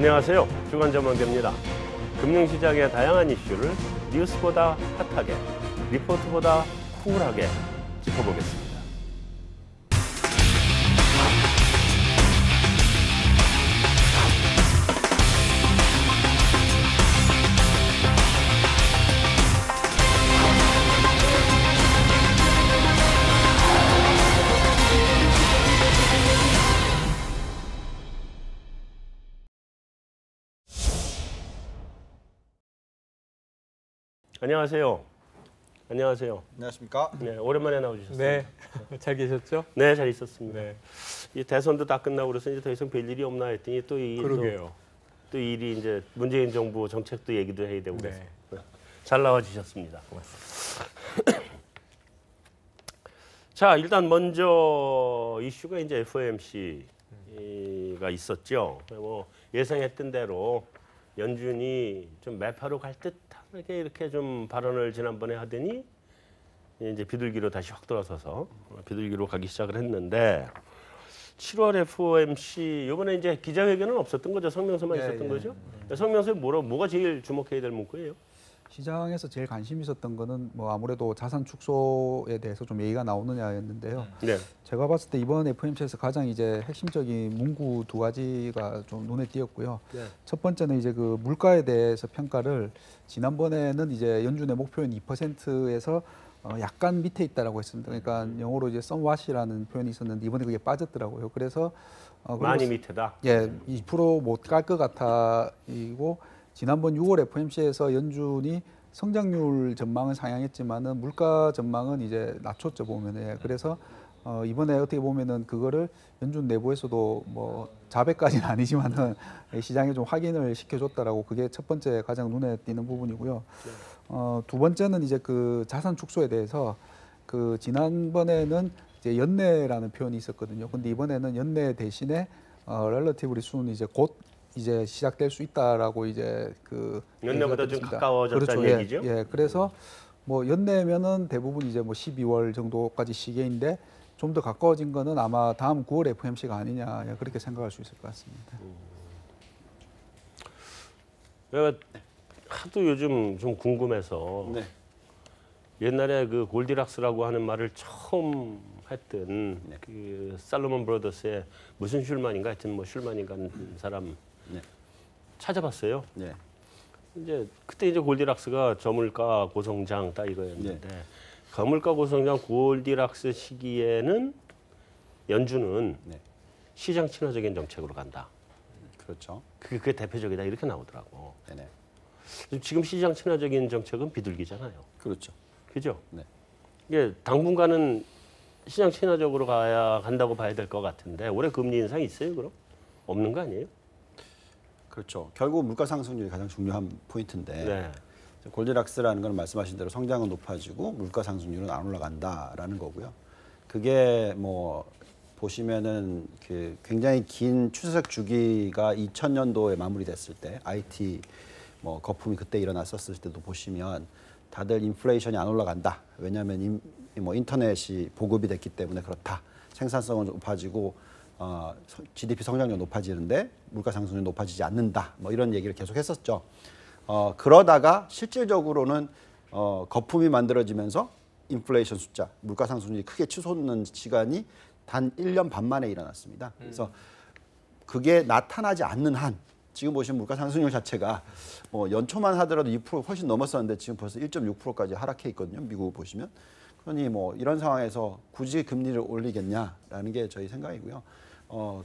안녕하세요. 주간전망대입니다. 금융시장의 다양한 이슈를 뉴스보다 핫하게, 리포트보다 쿨하게 짚어보겠습니다. 안녕하세요. 안녕하세요. 안녕하십니까? 네, 오랜만에 나오셨어요. 네, 잘 계셨죠? 네, 잘 있었습니다. 네, 이 대선도 다 끝나고 그래서 이제 더 이상 별 일이 없나 했더니 또 그러게요. 또 일이 이제 문재인 정부 정책도 얘기도 해야 되고 그래서 네, 잘 나와 주셨습니다. 고맙습니다. 자, 일단 먼저 이슈가 이제 FOMC가 있었죠. 뭐 예상했던 대로 연준이 좀 매파로 갈 듯하게 이렇게 좀 발언을 지난번에 하더니 이제 비둘기로 다시 확 돌아서서 비둘기로 가기 시작을 했는데 7월 FOMC 이번에 이제 기자회견은 없었던 거죠? 성명서만 있었던 거죠? 성명서에 뭐가 제일 주목해야 될 문구예요? 시장에서 제일 관심 있었던 거는 뭐 아무래도 자산 축소에 대해서 좀 얘기가 나오느냐였는데요. 네. 제가 봤을 때 이번 FOMC에서 가장 이제 핵심적인 문구 두 가지가 좀 눈에 띄었고요. 네. 첫 번째는 이제 그 물가에 대해서 평가를 지난번에는 이제 연준의 목표인 2%에서 약간 밑에 있다라고 했습니다. 그러니까 영어로 이제 somewhat이라는 표현이 있었는데 이번에 그게 빠졌더라고요. 그래서 많이 밑에다. 예, 2% 못 갈 것 같아이고 지난번 6월 FOMC에서 연준이 성장률 전망은 상향했지만은 물가 전망은 이제 낮췄죠 보면은. 예, 그래서 이번에 어떻게 보면은 그거를 연준 내부에서도 뭐 자백까지는 아니지만은 시장에 좀 확인을 시켜줬다라고 그게 첫 번째 가장 눈에 띄는 부분이고요. 두 번째는 이제 그 자산 축소에 대해서 그 지난번에는 이제 연내라는 표현이 있었거든요. 근데 이번에는 연내 대신에 relatively soon 이제 곧 이제 시작될 수 있다라고 이제 그 연내보다 좀 가까워졌다는 그렇죠. 얘기죠. 예, 그래서 뭐 연내면은 대부분 이제 뭐 12월 정도까지 시기인데 좀 더 가까워진 거는 아마 다음 9월 FOMC가 아니냐 그렇게 생각할 수 있을 것 같습니다. 내가 하도 요즘 좀 궁금해서 네. 옛날에 그 골디락스라고 하는 말을 처음 했던 네. 그 살로몬 브로더스의 무슨 슐만인가 하여튼 뭐 슐만인가 하는 사람 네. 찾아봤어요. 네. 이제 그때 이제 골디락스가 저물가 고성장 딱 이거였는데 저물가 고성장 골디락스 시기에는 연준은 네. 시장 친화적인 정책으로 간다. 그렇죠. 그게 대표적이다 이렇게 나오더라고. 네네. 지금 시장 친화적인 정책은 비둘기잖아요. 그렇죠. 그죠? 네. 이게 당분간은 시장 친화적으로 간다고 봐야 될 것 같은데 올해 금리 인상 있어요, 그럼? 없는 거 아니에요? 그렇죠. 결국 물가 상승률이 가장 중요한 포인트인데 네. 골디락스라는 건 말씀하신 대로 성장은 높아지고 물가 상승률은 안 올라간다라는 거고요. 그게 뭐 보시면은 그 굉장히 긴 추세적 주기가 2000년도에 마무리됐을 때 IT 뭐 거품이 그때 일어났었을 때도 보시면 다들 인플레이션이 안 올라간다. 왜냐하면 뭐 인터넷이 보급이 됐기 때문에 그렇다. 생산성은 높아지고 GDP 성장률 높아지는데 물가 상승률이 높아지지 않는다. 뭐 이런 얘기를 계속 했었죠. 그러다가 실질적으로는 거품이 만들어지면서 인플레이션 숫자, 물가 상승률이 크게 치솟는 시간이 단 1년 반 만에 일어났습니다. 그래서 그게 나타나지 않는 한 지금 보시면 물가 상승률 자체가 뭐 연초만 하더라도 2% 훨씬 넘었었는데 지금 벌써 1.6%까지 하락해 있거든요. 미국 보시면. 그러니 뭐 이런 상황에서 굳이 금리를 올리겠냐라는 게 저희 생각이고요.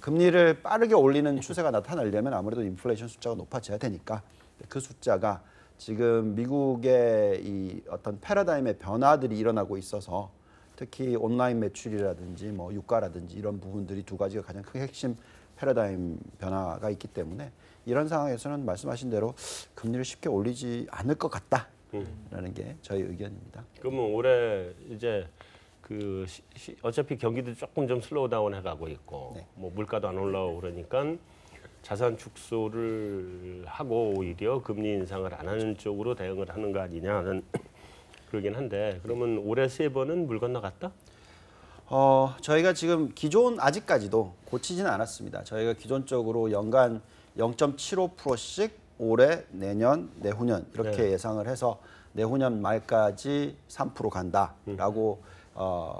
금리를 빠르게 올리는 추세가 나타나려면 아무래도 인플레이션 숫자가 높아져야 되니까 그 숫자가 지금 미국의 이 어떤 패러다임의 변화들이 일어나고 있어서 특히 온라인 매출이라든지 뭐 유가라든지 이런 부분들이 두 가지가 가장 큰 핵심 패러다임 변화가 있기 때문에 이런 상황에서는 말씀하신 대로 금리를 쉽게 올리지 않을 것 같다라는 게 저희 의견입니다. 그러면 올해 이제 어차피 경기도 조금 좀 슬로우다운 해가고 있고 네. 뭐 물가도 안 올라오고 그러니까 자산 축소를 하고 오히려 금리 인상을 안 하는 쪽으로 대응을 하는 거 아니냐는 그러긴 한데 그러면 올해 3번은 물 건너갔다? 저희가 지금 아직까지도 고치지는 않았습니다. 저희가 기존적으로 연간 0.75%씩 올해, 내년, 내후년 이렇게 네. 예상을 해서 내후년 말까지 3% 간다라고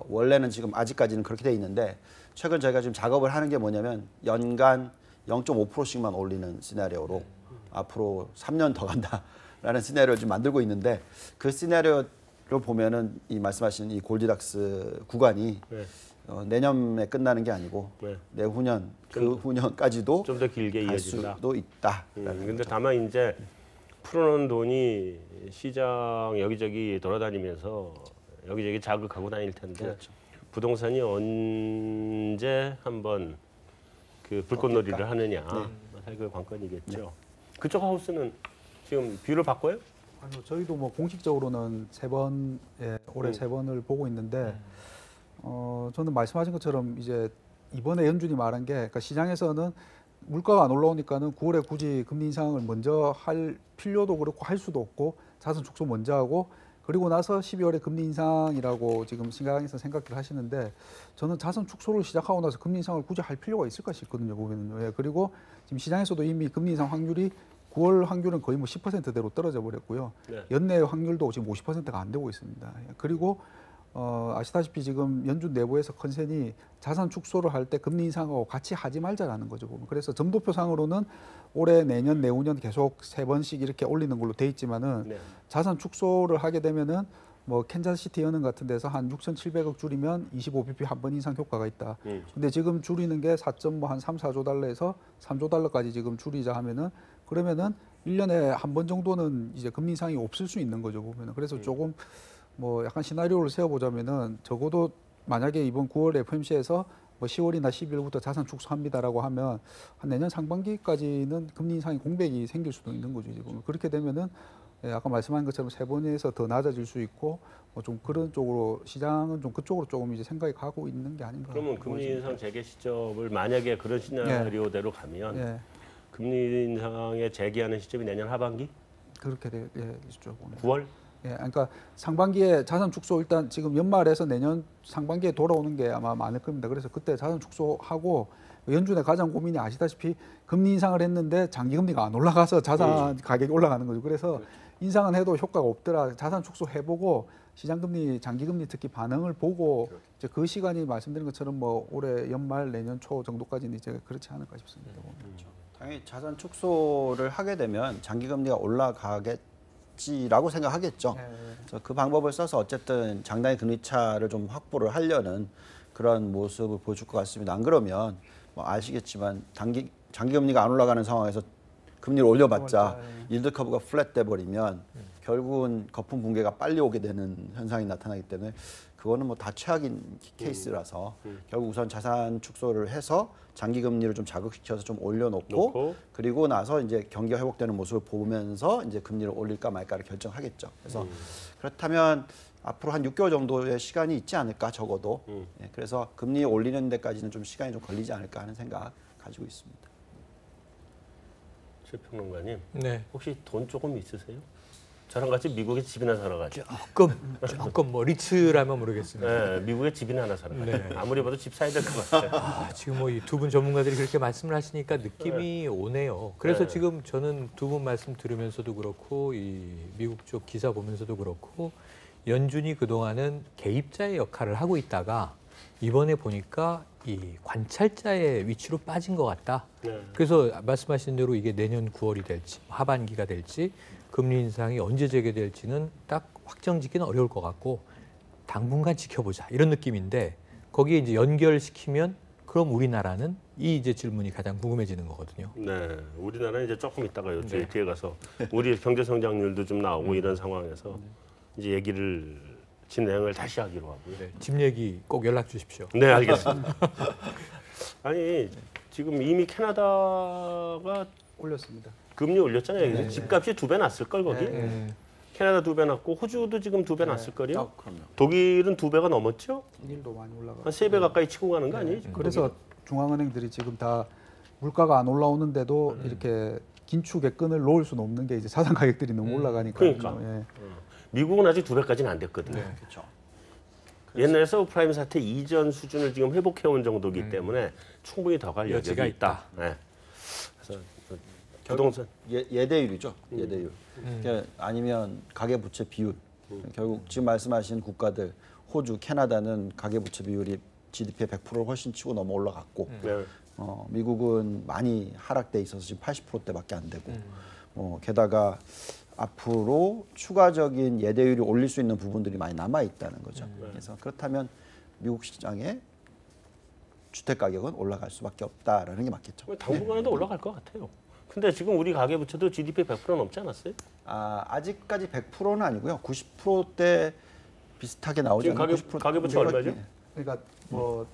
원래는 지금 아직까지는 그렇게 돼 있는데 최근 저희가 지금 작업을 하는 게 뭐냐면 연간 0.5%씩만 올리는 시나리오로 앞으로 3년 더 간다라는 시나리오를 지금 만들고 있는데 그 시나리오를 보면은 이 말씀하신 이 골디락스 구간이 네. 내년에 끝나는 게 아니고 네. 내후년 그 후년까지도 좀 더 길게 갈 이어진다. 수도 있다. 근데 다만 이제 풀어놓은 돈이 시장 여기저기 돌아다니면서 여기저기 자극하고 다닐 텐데 그렇죠. 부동산이 언제 한번 그 불꽃놀이를 하느냐 그 관건이겠죠. 그쪽 하우스는 지금 뷰를 바꿔요? 아니요, 저희도 뭐 공식적으로는 올해 세 번을 보고 있는데 저는 말씀하신 것처럼 이제 이번에 연준이 말한 게 그러니까 시장에서는 물가가 안 올라오니까는 9월에 굳이 금리 인상을 먼저 할 필요도 그렇고 할 수도 없고 자산 축소 먼저 하고 그리고 나서 12월에 금리 인상이라고 지금 시장에서 생각을 하시는데 저는 자산 축소를 시작하고 나서 금리 인상을 굳이 할 필요가 있을까 싶거든요, 보면은요. 예, 그리고 지금 시장에서도 이미 금리 인상 확률이 9월 확률은 거의 뭐 10%대로 떨어져 버렸고요. 네. 연내 확률도 지금 50%가 안 되고 있습니다. 예, 그리고 아시다시피 지금 연준 내부에서 컨센이 자산 축소를 할 때 금리 인상하고 같이 하지 말자라는 거죠, 보면. 그래서 점도표상으로는 올해, 내년, 내후년 계속 세 번씩 이렇게 올리는 걸로 돼 있지만은 네. 자산 축소를 하게 되면은 뭐 캔자스시티 연은 같은 데서 한 6,700억 줄이면 25bp 한 번 인상 효과가 있다. 근데 지금 줄이는 게 4.한 3, 4조 달러에서 3조 달러까지 지금 줄이자 하면은 그러면은 1년에 한 번 정도는 이제 금리 인상이 없을 수 있는 거죠, 보면은. 그래서 조금 뭐 약간 시나리오를 세워보자면은 적어도 만약에 이번 9월 FOMC에서 뭐 10월이나 12월부터 자산 축소합니다라고 하면 한 내년 상반기까지는 금리 인상이 공백이 생길 수도 있는 거죠, 지금. 그렇게 되면은 아까 말씀하신 것처럼 세 번에서 더 낮아질 수 있고 뭐 좀 그런 쪽으로 시장은 좀 그쪽으로 조금 이제 생각이 가고 있는 게 아닌가. 그러면 금리 인상 재개 시점을 만약에 그런 시나리오대로 가면 예, 금리 인상에 재개하는 시점이 내년 하반기? 그렇게 되죠. 9월? 예, 그러니까 상반기에 자산 축소 일단 지금 연말에서 내년 상반기에 돌아오는 게 아마 많을 겁니다. 그래서 그때 자산 축소하고 연준의 가장 고민이 아시다시피 금리 인상을 했는데 장기 금리가 안 올라가서 자산 가격이 올라가는 거죠. 그래서 인상은 해도 효과가 없더라. 자산 축소 해보고 시장 금리, 장기 금리 특히 반응을 보고 이제 그 시간이 말씀드린 것처럼 뭐 올해 연말 내년 초 정도까지는 이제 그렇지 않을까 싶습니다. 당연히 자산 축소를 하게 되면 장기 금리가 올라가겠지라고 생각하겠죠. 그래서 그 방법을 써서 어쨌든 장단기 금리 차를 좀 확보를 하려는 그런 모습을 보여줄 것 같습니다. 안 그러면 뭐 아시겠지만 장기 금리가 안 올라가는 상황에서 금리를 올려봤자 일드 커브가 플랫 돼 버리면 결국은 거품 붕괴가 빨리 오게 되는 현상이 나타나기 때문에 그거는 뭐 다 최악인 케이스라서 결국 우선 자산 축소를 해서 장기 금리를 좀 자극시켜서 좀 올려놓고 그리고 나서 이제 경기가 회복되는 모습을 보면서 이제 금리를 올릴까 말까를 결정하겠죠. 그래서 그렇다면 앞으로 한 6개월 정도의 시간이 있지 않을까 적어도. 예, 그래서 금리 올리는 데까지는 좀 시간이 좀 걸리지 않을까 하는 생각 가지고 있습니다. 최 평론가님, 네. 혹시 돈 조금 있으세요? 저랑 같이 미국에 집이나 사러 가죠. 조금 뭐 리츠라면 모르겠습니다. 네, 미국에 집이나 하나 사러 가죠. 네. 아무리 봐도 집 사야 될 것 같아요. 지금 뭐 이 두 분 전문가들이 그렇게 말씀을 하시니까 느낌이 오네요. 그래서 네. 지금 저는 두 분 말씀 들으면서도 그렇고 이 미국 쪽 기사 보면서도 그렇고 연준이 그동안은 개입자의 역할을 하고 있다가 이번에 보니까 이 관찰자의 위치로 빠진 것 같다. 네. 그래서 말씀하신 대로 이게 내년 9월이 될지 하반기가 될지 금리 인상이 언제 재개될지는 딱 확정짓기는 어려울 것 같고 당분간 지켜보자 이런 느낌인데 거기에 이제 연결시키면 그럼 우리나라는 이 이제 질문이 가장 궁금해지는 거거든요. 네, 우리나라는 이제 조금 있다가요. 네. 뒤에 가서 우리 경제 성장률도 좀 나오고 이런 상황에서 이제 얘기를 진행을 다시 하기로 하고요. 네, 집 얘기 꼭 연락 주십시오. 네, 알겠습니다. 아니 지금 이미 캐나다가 올렸습니다. 금리 올렸잖아요. 네. 집값이 2배 났을 걸 거기. 네. 캐나다 2배 났고 호주도 지금 2배 났을 거요. 그럼요. 독일은 2배가 넘었죠? 일도 많이 올라가. 한 3배 가까이 치고 가는 거 아니에요? 지금 그래서 중앙은행들이 지금 다 물가가 안 올라오는데도 이렇게 긴축의 끈을 놓을 수는 없는 게 이제 자산 가격들이 너무 올라가니까. 그러니까. 예. 미국은 아직 2배까지는 안 됐거든요. 그렇죠. 옛날 서브프라임 사태 이전 수준을 지금 회복해온 정도이기 때문에 충분히 더 갈 여지가 여지가 있다. 네. 그래서 부동산 예대율이죠. 예대율. 그러니까 아니면 가계부채 비율. 결국 지금 말씀하신 국가들 호주, 캐나다는 가계부채 비율이 GDP의 100%를 훨씬 치고 넘어 올라갔고 네. 미국은 많이 하락돼 있어서 지금 80%대밖에 안 되고 게다가 앞으로 추가적인 예대율이 올릴 수 있는 부분들이 많이 남아 있다는 거죠. 그래서 그렇다면 미국 시장의 주택 가격은 올라갈 수밖에 없다라는 게 맞겠죠. 당분간에도 올라갈 것 같아요. 근데 지금 우리 가계부채도 GDP 100% 넘지 않았어요? 아직까지 100%는 아니고요. 90%대 비슷하게 나오지 지금 않나요? 가계부채 얼마죠? 그러니까 뭐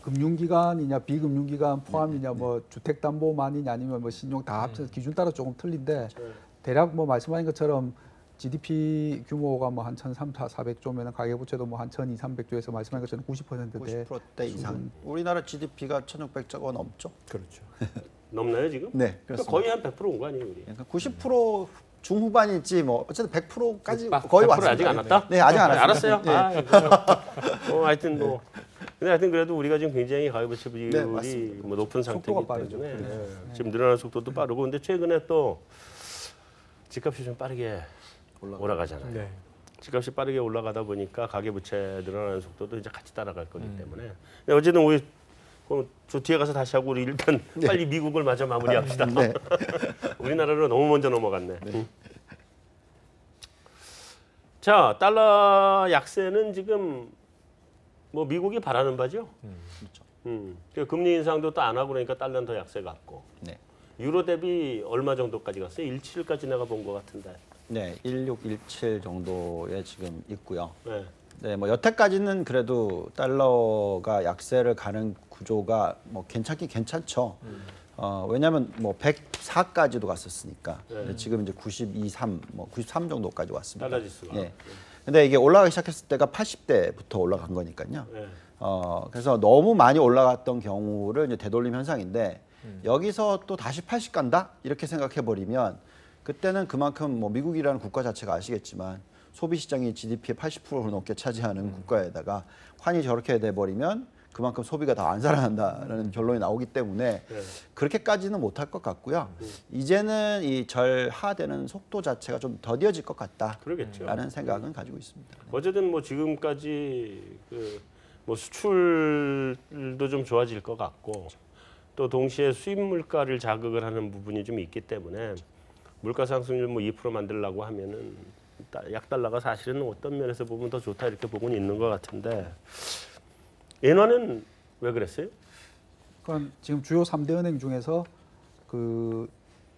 금융기관이냐 비금융기관 포함이냐 뭐 주택담보만이냐 아니면 뭐 신용 다 합쳐서 기준 따라 조금 틀린데 대략 뭐 말씀하신 것처럼 GDP 규모가 뭐 한 1,300~400조면 가계부채도 뭐 한 1,200~300조에서 말씀하신 것처럼 90%대 90%대 이상. 우리나라 GDP가 1,600조가 넘죠. 그렇죠. 넘나요 지금? 네, 그러니까 그렇습니다. 거의 한 100%온 거 아니에요 우리? 그러니까 90% 중후반일지 뭐 어쨌든 100%까지 100% 거의 100% 왔습니다. 아직 안 왔다? 네, 아직 안 왔습니다. 알았어요. 네. 하여튼 뭐 근데 하여튼 그래도 우리가 지금 굉장히 가계부채 비율이 네, 맞습니다. 뭐 높은 상태이기 속도가 빠르죠. 때문에 그렇죠. 지금 늘어나는 속도도 빠르고 근데 최근에 또 집값이 좀 빠르게 올라가잖아요. 네. 집값이 빠르게 올라가다 보니까 가계부채 늘어나는 속도도 이제 같이 따라갈 거기 때문에 근데 어쨌든 우리 저 뒤에 가서 다시 하고 우리 일단 빨리 미국을 마저 마무리합시다. 네. 우리나라로 너무 먼저 넘어갔네. 자, 달러 약세는 지금 뭐 미국이 바라는 바죠. 그렇죠. 그 금리 인상도 또 안 하고 그러니까 달러는 더 약세 같고. 네. 유로 대비 얼마 정도까지 갔어요? 17까지 내가 본 것 같은데. 네, 1617 정도에 지금 있고요. 네. 네, 뭐 여태까지는 그래도 달러가 약세를 가는 구조가 뭐 괜찮긴 괜찮죠. 왜냐하면 뭐 104까지도 갔었으니까. 근데 지금 이제 92, 3, 뭐 93 정도까지 왔습니다. 달러 지수가. 예. 근데 이게 올라가기 시작했을 때가 80대부터 올라간 거니까요. 네. 그래서 너무 많이 올라갔던 경우를 이제 되돌림 현상인데 여기서 또 다시 80 간다 이렇게 생각해 버리면 그때는 그만큼 뭐 미국이라는 국가 자체가 아시겠지만 소비 시장이 GDP의 80%를 넘게 차지하는 국가에다가 환이 저렇게 돼 버리면 그만큼 소비가 더 안 살아난다라는 결론이 나오기 때문에 그렇게까지는 못할 것 같고요. 이제는 이 절하되는 속도 자체가 좀 더뎌질 것 같다라는 그러겠죠. 생각은 가지고 있습니다. 어쨌든 뭐 지금까지 그 뭐 수출도 좀 좋아질 것 같고 또 동시에 수입 물가를 자극을 하는 부분이 좀 있기 때문에 물가 상승률 뭐 2% 만들려고 하면은 약달러가 사실은 어떤 면에서 보면 더 좋다 이렇게 보고는 있는 것 같은데 엔화는 왜 그랬어요? 그러니까 지금 주요 3대 은행 중에서 그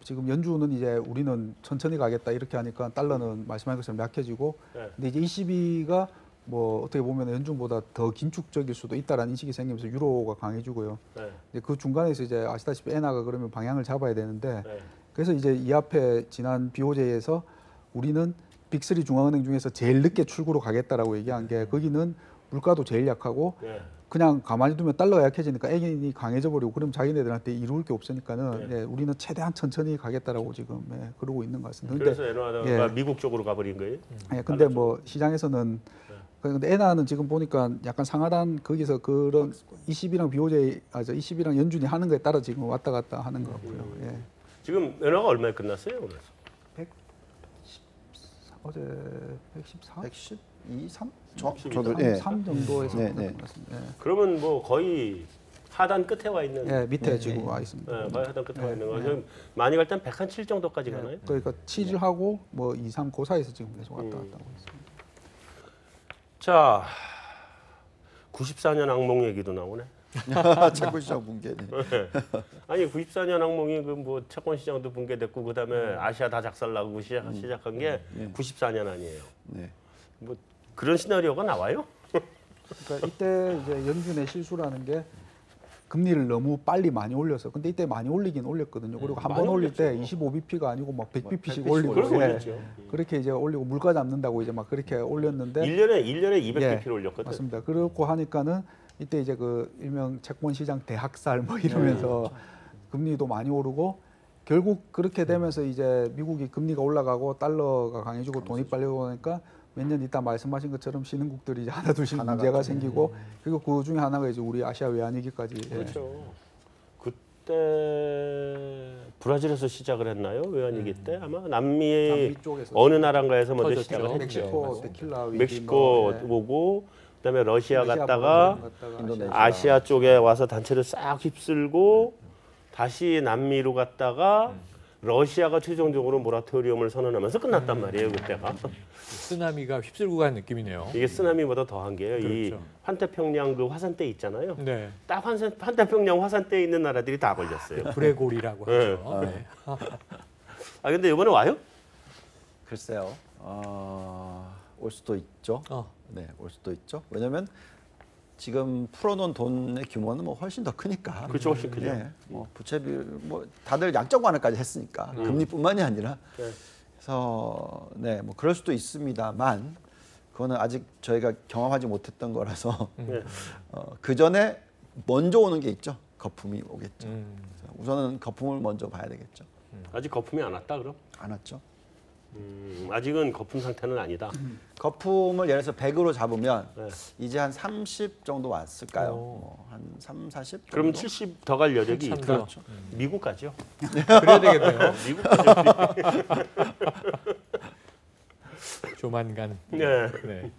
지금 연준은 이제 우리는 천천히 가겠다 이렇게 하니까 달러는 말씀하신 것처럼 약해지고 네. 근데 이제 ECB가 뭐 어떻게 보면 연준보다 더 긴축적일 수도 있다라는 인식이 생기면서 유로가 강해지고요. 네. 이제 그 중간에서 이제 아시다시피 엔화가 그러면 방향을 잡아야 되는데 네. 그래서 이제 이 앞에 지난 BOJ에서 우리는 빅3 중앙은행 중에서 제일 늦게 출구로 가겠다라고 얘기한 게 거기는 물가도 제일 약하고 네. 그냥 가만히 두면 달러가 약해지니까 엔이 강해져 버리고 그럼 자기네들한테 이룰 게 없으니까는 예, 우리는 최대한 천천히 가겠다라고 지금 그러고 있는 것 같습니다. 그래서 엔화가 예. 미국 쪽으로 가버린 거예요? 예, 근데 뭐 시장에서는 근데 엔화는 지금 보니까 약간 상하단 거기서 그런 20이랑 BOJ 20이랑 연준이 하는 거에 따라 지금 왔다 갔다 하는 것 같고요. 예. 지금 엔화가 얼마에 끝났어요 오늘? 어제 114? 112, 3? 3 정도에서 네, 끝난 네. 것 같습니다. 예. 그러면 뭐 거의 하단 끝에 와 있는. 예, 밑에 지금 와 있습니다. 거의 하단 끝에 와 있는 거. 지금 많이 갈 땐 107 정도까지 가나요? 그러니까 치즈하고 뭐 2, 3, 그 사이에서 지금 계속 왔다 갔다 하고 있습니다. 자, 94년 악몽 얘기도 나오네. 채권 시장 붕괴. 아니 94년 악몽이 그 뭐 채권 시장도 붕괴됐고 그다음에 아시아 다 작살나고 시작한 게 94년 아니에요. 네. 뭐 그런 시나리오가 나와요? 그러니까 이때 이제 연준의 실수라는 게 금리를 너무 빨리 많이 올려서 근데 이때 많이 올리긴 올렸거든요. 그리고 한 많이 번 올릴 때 올렸죠. 25bp가 아니고 막 100bp씩 100bp씩 올리고 그렇게 예. 올렸죠. 그렇게 이제 올리고 물가 잡는다고 이제 막 그렇게 올렸는데 1년에 200bp를 예, 올렸거든. 맞습니다. 그렇고 하니까는 이때 이제 그 일명 채권 시장 대학살 뭐 이러면서 금리도 많이 오르고 결국 그렇게 되면서 이제 미국이 금리가 올라가고 달러가 강해지고 돈이 빨리 오니까 몇 년 있다 말씀하신 것처럼 신흥국들이 이제 하나둘씩 문제가 생기고 그리고 그 중에 하나가 이제 우리 아시아 외환위기까지. 예. 그렇죠. 그때 브라질에서 시작을 했나요? 외환위기 때 아마 남미의 남미 쪽에서 어느 나라인가에서 먼저 터졌죠. 시작을 했죠. 멕시코 데킬라 위기 멕시코 뭐, 예. 오고 그다음에 러시아 러시아 갔다가 인도네시아. 아시아 쪽에 와서 단체를 싹 휩쓸고 다시 남미로 갔다가 러시아가 최종적으로 모라토리엄을 선언하면서 끝났단 말이에요. 그때가. 쓰나미가 휩쓸고 간 느낌이네요. 이게 쓰나미보다 더한 게요. 이 그렇죠. 환태평양 그 화산대 있잖아요. 네. 딱 환태평양 화산대에 있는 나라들이 다 걸렸어요. 불의 골이라고 네. 하죠. 네. 아 근데 이번에 와요? 글쎄요. 올 수도 있죠. 네, 올 수도 있죠. 왜냐하면 지금 풀어놓은 돈의 규모는 뭐 훨씬 더 크니까. 그렇죠, 훨씬 크죠. 네, 뭐 부채 비율 뭐 다들 양적 완화까지 했으니까 금리뿐만이 아니라. 네. 그래서 네, 뭐 그럴 수도 있습니다만 그거는 아직 저희가 경험하지 못했던 거라서 네. 그 전에 먼저 오는 게 있죠. 거품이 오겠죠. 그래서 우선은 거품을 먼저 봐야 되겠죠. 아직 거품이 안 왔다 그럼? 안 왔죠. 아직은 거품 상태는 아니다. 거품을 예를 들어서 100으로 잡으면 네. 이제 한 30 정도 왔을까요? 한 3, 40 정도? 그럼 70 더 갈 여력이 한참 있다. 더. 그렇죠. 미국 가죠. 그래야 되겠네요. 미국 가죠. 조만간. 네. 네.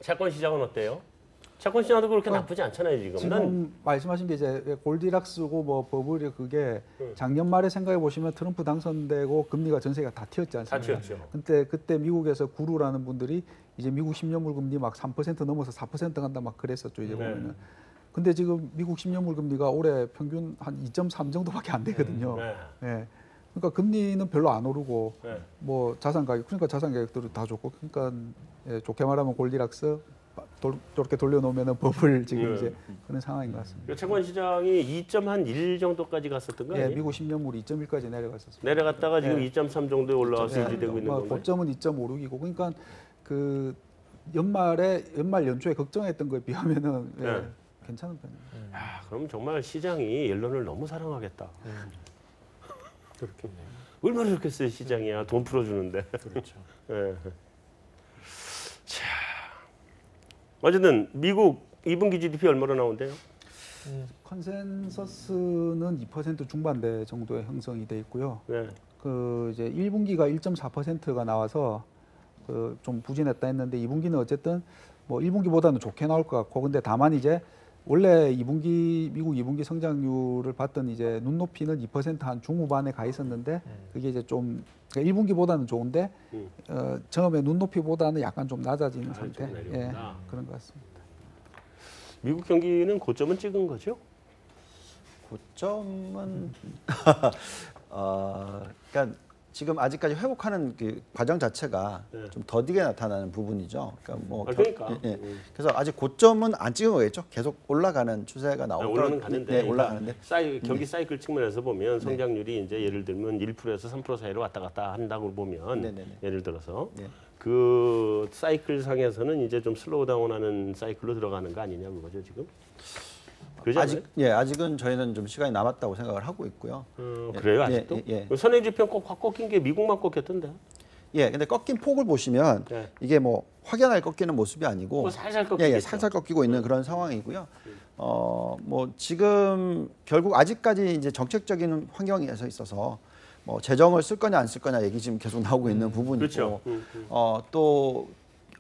채권 시장은 어때요? 채권 시장도 그렇게 나쁘지 않잖아요 지금. 지금 난 말씀하신 게 이제 골디락스고 뭐 버블이 그게 작년 말에 생각해 보시면 트럼프 당선되고 금리가 전 세계가 다 튀었지 다 않습니까? 튀었죠. 근데 그때 미국에서 구루라는 분들이 이제 미국 10년물 금리 막 3% 넘어서 4% 간다 막 그랬었죠 이제 네. 보면은. 근데 지금 미국 10년물 금리가 올해 평균 한 2.3 정도밖에 안 되거든요. 네. 예. 그러니까 금리는 별로 안 오르고 네. 뭐 자산 가격 그러니까 자산 가격들은 다 좋고 그러니까 예, 좋게 말하면 골디락스 저렇게 돌려놓으면은 버블 지금 네. 이제 그런 상황인 것 같습니다. 그 채권 시장이 2.1 정도까지 갔었던 거 예, 아니에요? 미국 10년물이 2.1까지 내려갔었습니다. 내려갔다가 지금 네. 2.3 정도에 올라와서 예, 유지되고 있는 뭐 건가요? 고점은 2.56이고 그러니까 그 연말 연초에 걱정했던 거에 비하면은 예, 네. 괜찮은 편입니다. 야, 그럼 정말 시장이 옐런을 너무 사랑하겠다. 그렇겠네요. 얼마나 좋겠어요 시장이야 돈 풀어주는데. 그렇죠. 예. 자, 어쨌든 미국 2분기 GDP 얼마로 나온대요? 컨센서스는 2% 중반대 정도의 형성이 돼 있고요. 네. 그 이제 1분기가 1.4%가 나와서 그 좀 부진했다 했는데 2분기는 어쨌든 뭐 1분기보다는 좋게 나올 것 같고 근데 다만 이제 원래 2분기 미국 2분기 성장률을 봤던 이제 눈높이는 2%한 중후반에 가 있었는데 그게 이제 좀 그러니까 1분기보다는 좋은데 처음에 눈높이보다는 약간 좀 낮아지는 좀 상태. 예, 내려온다. 그런 것 같습니다. 미국 경기는 고점은 찍은 거죠? 고점은 그러니까 지금 아직까지 회복하는 그 과정 자체가 네. 좀 더디게 나타나는 부분이죠. 그러니까 뭐 그러니까. 예, 예. 그래서 아직 고점은 안 찍은 거겠죠. 계속 올라가는 추세가 나오고 올라는 가는데. 네, 올라가는데 경기 사이클 측면에서 보면 성장률이 이제 예를 들면 1%에서 3% 사이로 왔다 갔다 한다고 보면 네네네. 예를 들어서 네. 그 사이클 상에서는 이제 좀 슬로우 다운하는 사이클로 들어가는 거 아니냐 그거죠 지금? 그러지 않아요? 아직은 저희는 좀 시간이 남았다고 생각을 하고 있고요. 그래요 예, 아직도? 예. 선행지표 확 꺾인 게 미국만 꺾였던데. 예, 근데 꺾인 폭을 보시면 네. 이게 뭐 확연하게 꺾이는 모습이 아니고 뭐 살살 예, 꺾이겠죠. 예, 살살 꺾이고 있는 그런 상황이고요. 뭐 지금 결국 아직까지 이제 정책적인 환경에서 있어서 뭐 재정을 쓸 거냐 안 쓸 거냐 얘기 지금 계속 나오고 있는 부분이고 그렇죠. 또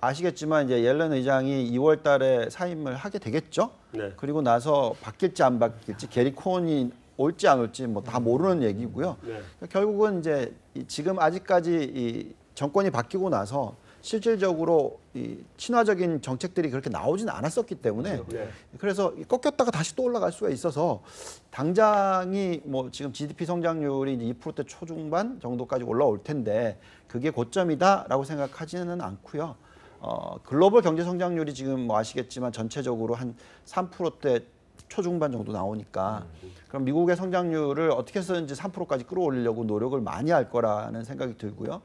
아시겠지만 이제 옐런 의장이 2월달에 사임을 하게 되겠죠. 네. 그리고 나서 바뀔지 안 바뀔지 게리 콘이 올지 안 올지 뭐 다 모르는 얘기고요. 네. 결국은 이제 지금 아직까지 이 정권이 바뀌고 나서 실질적으로 이 친화적인 정책들이 그렇게 나오지는 않았었기 때문에 네. 그래서 꺾였다가 다시 또 올라갈 수가 있어서 당장이 뭐 지금 GDP 성장률이 이제 2%대 초중반 정도까지 올라올 텐데 그게 고점이다라고 생각하지는 않고요. 글로벌 경제 성장률이 지금 뭐 아시겠지만 전체적으로 한 3%대 초중반 정도 나오니까 그럼 미국의 성장률을 어떻게 해서든지 3%까지 끌어올리려고 노력을 많이 할 거라는 생각이 들고요.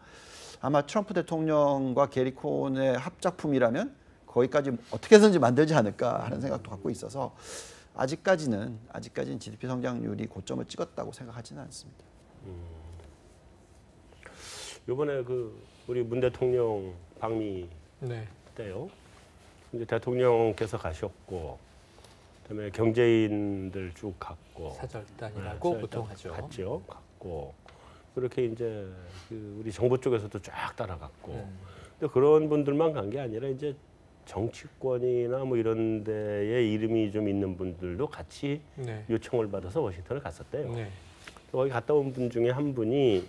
아마 트럼프 대통령과 게리 콘의 합작품이라면 거기까지 어떻게 해서든지 만들지 않을까 하는 생각도 갖고 있어서 아직까지는 GDP 성장률이 고점을 찍었다고 생각하지는 않습니다. 이번에 그 우리 문 대통령 방미 네. 때요. 이제 대통령께서 가셨고 그다음에 경제인들 쭉 갔고 사절단이라고 보통 하죠. 갔죠. 갔고 그렇게 이제 그 우리 정부 쪽에서도 쫙 따라갔고. 근데 그런 분들만 간 게 아니라 이제 정치권이나 뭐 이런 데에 이름이 좀 있는 분들도 같이 네. 요청을 받아서 워싱턴을 갔었대요. 네. 거기 갔다 온 분 중에 한 분이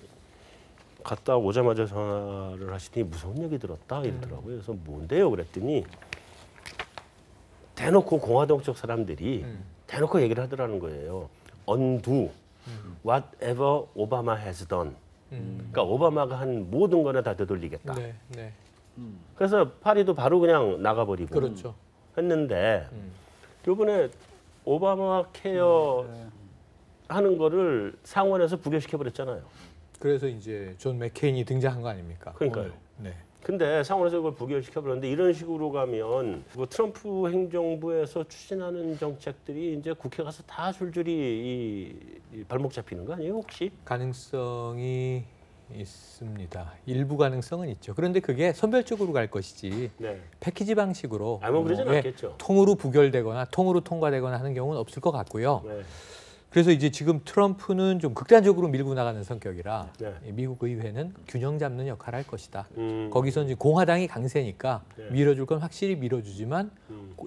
갔다 오자마자 전화를 하시더니 무서운 얘기 들었다 이러더라고요. 그래서 뭔데요? 그랬더니 대놓고 공화당 쪽 사람들이 대놓고 얘기를 하더라는 거예요. undo whatever Obama has done. 그러니까 오바마가 한 모든 거는 다 되돌리겠다. 네. 네. 그래서 파리도 바로 그냥 나가버리고 그렇죠. 했는데 이번에 오바마 케어 하는 거를 상원에서 부결시켜 버렸잖아요. 그래서 이제 존 맥케인이 등장한 거 아닙니까? 그러니까요. 오늘. 네. 근데 상원에서 그걸 부결시켜 버렸는데 이런 식으로 가면 그 트럼프 행정부에서 추진하는 정책들이 이제 국회 가서 다 줄줄이 이 발목 잡히는 거 아니에요, 혹시? 가능성이 있습니다. 일부 가능성은 있죠. 그런데 그게 선별적으로 갈 것이지 네. 패키지 방식으로 뭐 그러진 않겠죠. 통으로 부결되거나 통으로 통과되거나 하는 경우는 없을 것 같고요. 네. 그래서 이제 지금 트럼프는 좀 극단적으로 밀고 나가는 성격이라 네. 미국 의회는 균형 잡는 역할을 할 것이다. 음. 거기서 이제 공화당이 강세니까 네. 밀어줄 건 확실히 밀어주지만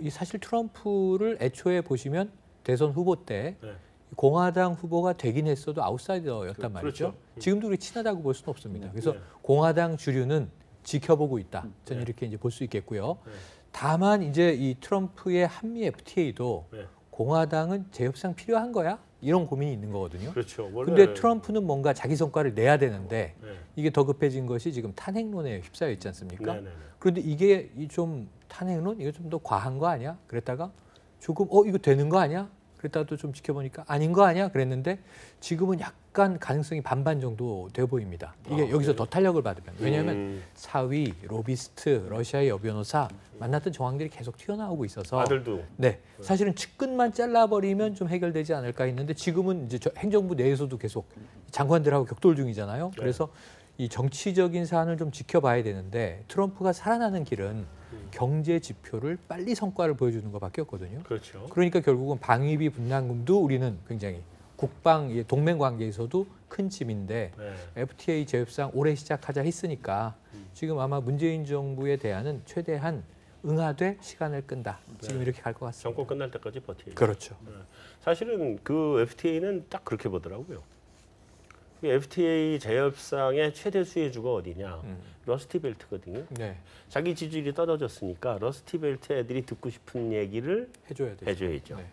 이 사실 트럼프를 애초에 보시면 대선 후보 때 네. 공화당 후보가 되긴 했어도 아웃사이더였단 말이죠. 그렇죠. 지금도 그렇게 친하다고 볼 수는 없습니다. 그래서 네. 공화당 주류는 지켜보고 있다. 저는 이렇게 이제 볼 수 있겠고요. 네. 다만 이제 이 트럼프의 한미 FTA도 네. 공화당은 재협상 필요한 거야? 이런 고민이 있는 거거든요. 그렇죠. 원래 근데 트럼프는 뭔가 자기 성과를 내야 되는데 네. 이게 더 급해진 것이 지금 탄핵론에 휩싸여 있지 않습니까? 네, 네, 네. 그런데 이게 좀 탄핵론 이거 좀 더 과한 거 아니야? 그랬다가 조금 이거 되는 거 아니야? 그랬다가 또 좀 지켜보니까 아닌 거 아니야? 그랬는데 지금은 약간 가능성이 반반 정도 돼 보입니다. 이게 여기서 더 탄력을 받으면. 왜냐하면 사위, 로비스트, 러시아의 여변호사 만났던 정황들이 계속 튀어나오고 있어서 아들도 네, 사실은 측근만 잘라버리면 좀 해결되지 않을까 했는데 지금은 이제 행정부 내에서도 계속 장관들하고 격돌 중이잖아요. 그래서 이 정치적인 사안을 좀 지켜봐야 되는데 트럼프가 살아나는 길은 경제 지표를 빨리 성과를 보여주는 것밖에 없거든요. 그렇죠. 그러니까 결국은 방위비 분담금도 우리는 굉장히 국방 동맹 관계에서도 큰 짐인데 네. FTA 재협상 올해 시작하자 했으니까 지금 아마 문재인 정부의 대안은 최대한 응하되 시간을 끈다. 지금 이렇게 갈 것 같습니다. 정권 끝날 때까지 버티죠. 그렇죠. 사실은 그 FTA는 딱 그렇게 보더라고요. 그 FTA 재협상의 최대 수혜주가 어디냐? 러스티벨트거든요. 네, 자기 지지율이 떨어졌으니까 러스티벨트 애들이 듣고 싶은 얘기를 해줘야 되죠. 해줘야죠. 네.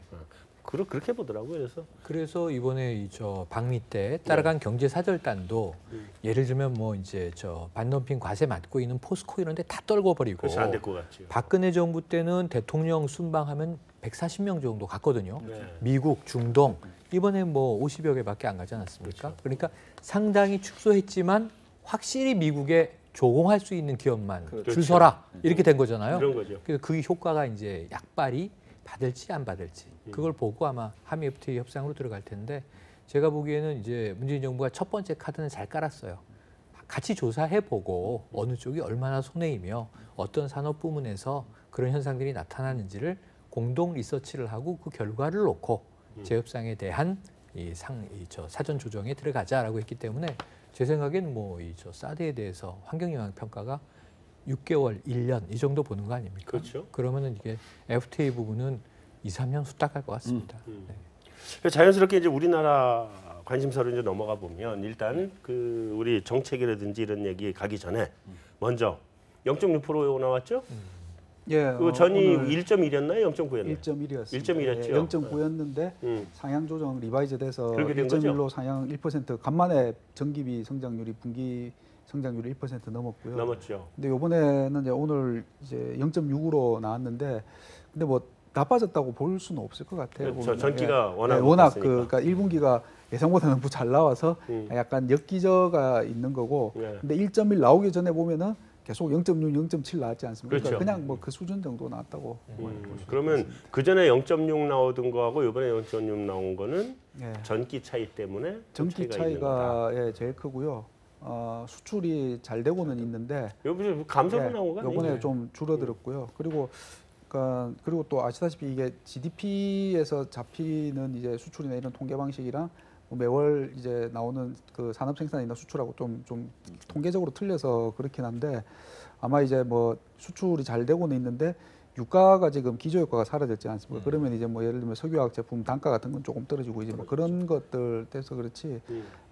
그렇게 보더라고요. 그래서 이번에 저 방미 때 따라간 경제 사절단도 예를 들면 뭐 이제 저 반덤핑 과세 맞고 있는 포스코 이런 데 다 떨궈버리고 그래서 안 될 것 같죠. 박근혜 정부 때는 대통령 순방하면 140명 정도 갔거든요. 네. 미국, 중동 이번에 뭐 50여 개밖에 안 가지 않았습니까? 그렇죠. 그러니까 상당히 축소했지만 확실히 미국에 조공할 수 있는 기업만 그렇죠. 줄 서라 이렇게 된 거잖아요. 그런 거죠. 그래서 그 효과가 이제 약발이 받을지 안 받을지 그걸 보고 아마 한미 FTA 협상으로 들어갈 텐데 제가 보기에는 이제 문재인 정부가 첫 번째 카드는 잘 깔았어요. 같이 조사해보고 어느 쪽이 얼마나 손해이며 어떤 산업 부문에서 그런 현상들이 나타나는지를 공동 리서치를 하고 그 결과를 놓고 재협상에 대한 사전 조정에 들어가자라고 했기 때문에 제 생각엔 뭐 사드에 대해서 환경 영향 평가가 6개월, 1년 이 정도 보는 거 아닙니까? 그렇죠. 그러면은 이게 FTA 부분은 2, 3년 후딱할 것 같습니다. 네. 자연스럽게 이제 우리나라 관심사로 이제 넘어가 보면 일단 그 우리 정책이라든지 이런 얘기 가기 전에 먼저 0.6% 나왔죠? 예, 그 전이 오늘 1.1이었나요? 0.9였나요? 1.1이었습니다. 1.1이었죠. 0.9였는데 상향 조정 리바이즈 돼서 그렇게 된 1.1로 상향 1% 간만에 전기비 성장률이 분기 성장률이 1% 넘었고요. 넘었죠. 근데 이번에는 이제 오늘 이제 0.6으로 나왔는데 근데 뭐 나빠졌다고 볼 수는 없을 것 같아요. 그렇죠. 보면. 전기가 예. 워낙 네, 워낙 높았으니까. 그러니까 1분기가 예상보다 너무 잘 나와서 약간 엮기저가 있는 거고. 네. 근데 1.1 나오기 전에 보면은 계속 0.6, 0.7 나왔지 않습니까? 그렇죠. 그냥 뭐 그 수준 정도 나왔다고. 그러면 그 전에 0.6 나오던 거하고 이번에 0.6 나온 거는 예. 전기 차이 때문에 전기 차이가 있는 거다. 차이가 예, 제일 크고요. 수출이 잘 되고는 있는데 요번에 감소로 예, 나온 거 아니에요? 요번에 좀 줄어들었고요. 그리고 그러니까 그리고 또 아시다시피 이게 GDP에서 잡히는 이제 수출이나 이런 통계 방식이랑 뭐 매월 이제 나오는 그 산업 생산이나 수출하고 좀 통계적으로 틀려서 그렇긴 한데 아마 이제 뭐 수출이 잘 되고는 있는데 유가가 지금 기저효과가 사라졌지 않습니까? 그러면 이제 뭐 예를 들면 석유화학 제품 단가 같은 건 조금 떨어지고 이제 뭐 그런 것들 돼서 그렇지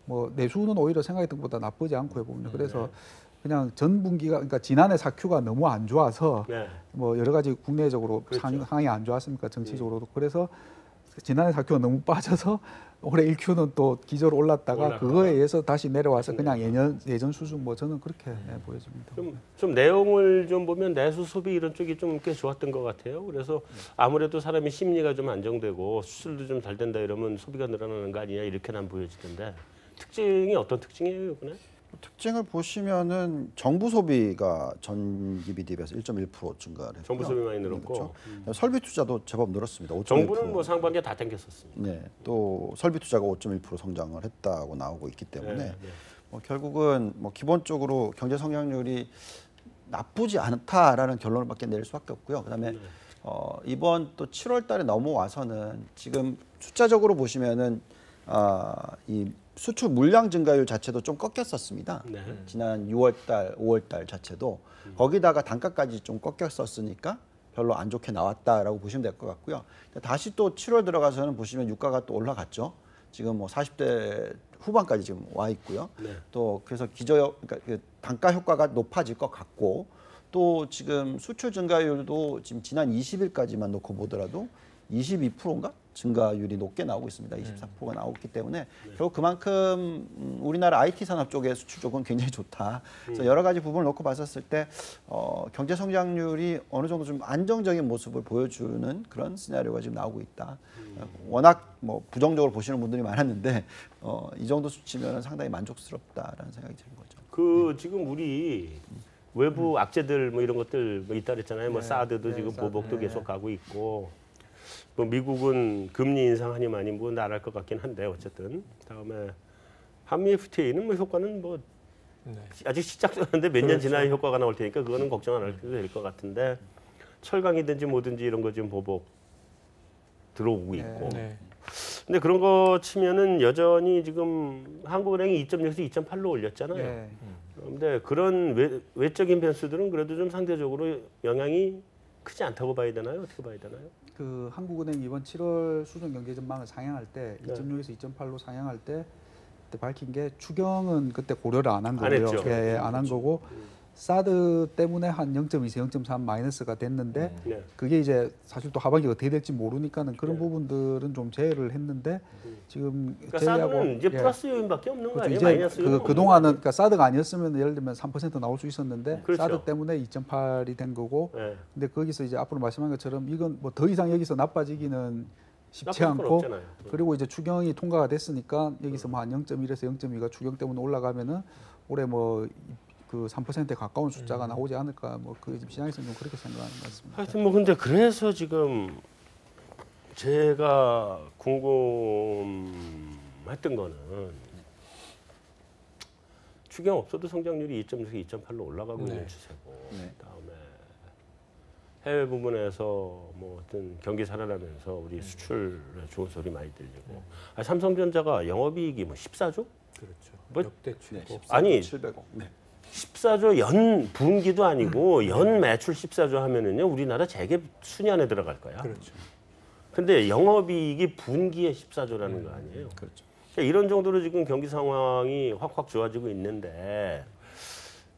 뭐 내수는 오히려 생각했던 것보다 나쁘지 않고 해보면 그래서 그냥 전 분기가 그러니까 지난해 4Q가 너무 안 좋아서 뭐 여러 가지 국내적으로 상황이 안 좋았습니까? 정치적으로도 그래서 지난해 4Q가 너무 빠져서 올해 1Q는 또 기저로 올랐다가 그거에 의해서 다시 내려와서 그냥 예전 수준 뭐 저는 그렇게 보여집니다. 좀 내용을 좀 보면 내수 소비 이런 쪽이 좀 꽤 좋았던 것 같아요. 그래서 아무래도 사람이 심리가 좀 안정되고 수출도 좀 잘 된다 이러면 소비가 늘어나는 거 아니냐 이렇게 난 보여지던데 특징이 어떤 특징이에요, 이번에? 특징을 보시면은 정부 소비가 전기비 대비해서 1.1% 증가를 했고요. 정부 소비 많이 늘었고 그렇죠. 설비 투자도 제법 늘었습니다. 5.1%. 정부는 뭐 상반기에 다 땡겼었습니다. 네, 또 설비 투자가 5.1% 성장을 했다고 나오고 있기 때문에 뭐 결국은 뭐 기본적으로 경제 성장률이 나쁘지 않다라는 결론을밖에 내릴 수밖에 없고요. 그다음에 이번 또 7월달에 넘어와서는 지금 숫자적으로 보시면은 이 수출 물량 증가율 자체도 좀 꺾였었습니다. 지난 6월달, 5월달 자체도 거기다가 단가까지 좀 꺾였었으니까 별로 안 좋게 나왔다라고 보시면 될 것 같고요. 다시 또 7월 들어가서는 보시면 유가가 또 올라갔죠. 지금 뭐 40대 후반까지 지금 와 있고요. 또 그래서 그러니까 그 단가 효과가 높아질 것 같고 또 지금 수출 증가율도 지금 지난 20일까지만 놓고 보더라도 22%인가 증가율이 높게 나오고 있습니다. 24%가 나오기 때문에 결국 그만큼 우리나라 IT 산업 쪽의 수출 쪽은 굉장히 좋다. 그래서 여러 가지 부분을 놓고 봤었을 때 경제 성장률이 어느 정도 좀 안정적인 모습을 보여주는 그런 시나리오가 지금 나오고 있다. 워낙 뭐 부정적으로 보시는 분들이 많았는데 이 정도 수치면 상당히 만족스럽다라는 생각이 드는 거죠. 지금 우리 외부 악재들 뭐 이런 것들 뭐 있다 그랬잖아요. 뭐 사드도 지금 보복도 계속 가고 있고. 뭐 미국은 금리 인상하니만이 뭐 나랄 것 같긴 한데 어쨌든 다음에 한미 FTA는 뭐 효과는 뭐 아직 시작하는데 몇 년 지나야 효과가 나올 테니까 그거는 걱정 안 해도 될 것 같은데 철강이든지 뭐든지 이런 거 지금 보복 들어오고 있고 근데 그런 거 치면은 여전히 지금 한국은행이 2.6에서 2.8로 올렸잖아요. 그런데 그런 외적인 변수들은 그래도 좀 상대적으로 영향이 크지 않다고 봐야 되나요? 어떻게 봐야 되나요? 그 한국은행 이번 7월 수정 경제 전망을 상향할 때 2.6에서 2.8로 상향할 때 그때 밝힌 게 추경은 그때 고려를 안 한 거고요. 안 한 거고 사드 때문에 한 0.2에서 0.3 마이너스가 됐는데 그게 이제 사실 또 하반기가 어떻게 될지 모르니까는 그런 부분들은 좀 제외를 했는데 지금 그러니까 사드는 이제 플러스 요인밖에 없는 거 아니에요? 이제 마이너스 요인 그 동안은 그러니까 사드가 아니었으면 예를 들면 3% 나올 수 있었는데 그렇죠. 사드 때문에 2.8이 된 거고 근데 거기서 이제 앞으로 말씀한 것처럼 이건 뭐 더 이상 여기서 나빠지기는 쉽지 않고 그리고 이제 추경이 통과가 됐으니까 여기서 뭐 한 0.1에서 0.2가 추경 때문에 올라가면은 올해 뭐 그 3%에 가까운 숫자가 나오지 않을까 뭐 그 시장에서는 좀 그렇게 생각하는 것 같습니다. 하여튼 뭐 근데 그래서 지금 제가 궁금했던 거는 추경 없어도 성장률이 2.6에서 2.8로 올라가고 있는 추세고 그다음에 해외 부분에서 뭐 어떤 경기 살아나면서 우리 수출에 좋은 소리 많이 들리고 삼성전자가 영업이익이 뭐 14조? 그렇죠. 뭐 역대 최고. 아니 700억. 14조 연 분기도 아니고 연 매출 14조 하면은요 우리나라 재계 순위 안에 들어갈 거야. 그렇죠. 근데 영업이익이 분기에 14조라는 거 아니에요. 그렇죠. 그러니까 이런 정도로 지금 경기 상황이 확확 좋아지고 있는데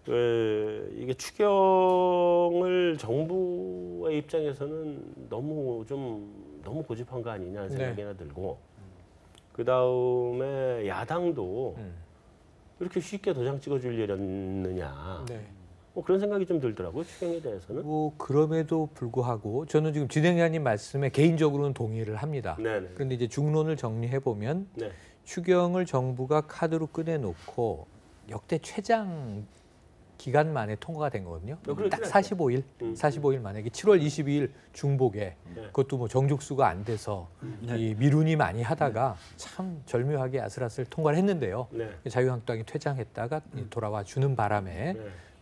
이게 추경을 정부의 입장에서는 너무 고집한 거 아니냐는 생각이나 들고 그 다음에 야당도 이렇게 쉽게 도장 찍어주려느냐 뭐 그런 생각이 좀 들더라고요. 추경에 대해서는. 뭐 그럼에도 불구하고 저는 지금 진행자님 말씀에 개인적으로는 동의를 합니다. 그런데 이제 중론을 정리해 보면 추경을 정부가 카드로 꺼내놓고 역대 최장 기간 만에 통과가 된 거거든요. 딱 45일, 45일 만에 7월 22일 중복에 그것도 뭐 정족수가 안 돼서 이 미룬이 많이 하다가 참 절묘하게 아슬아슬 통과를 했는데요. 자유한국당이 퇴장했다가 돌아와 주는 바람에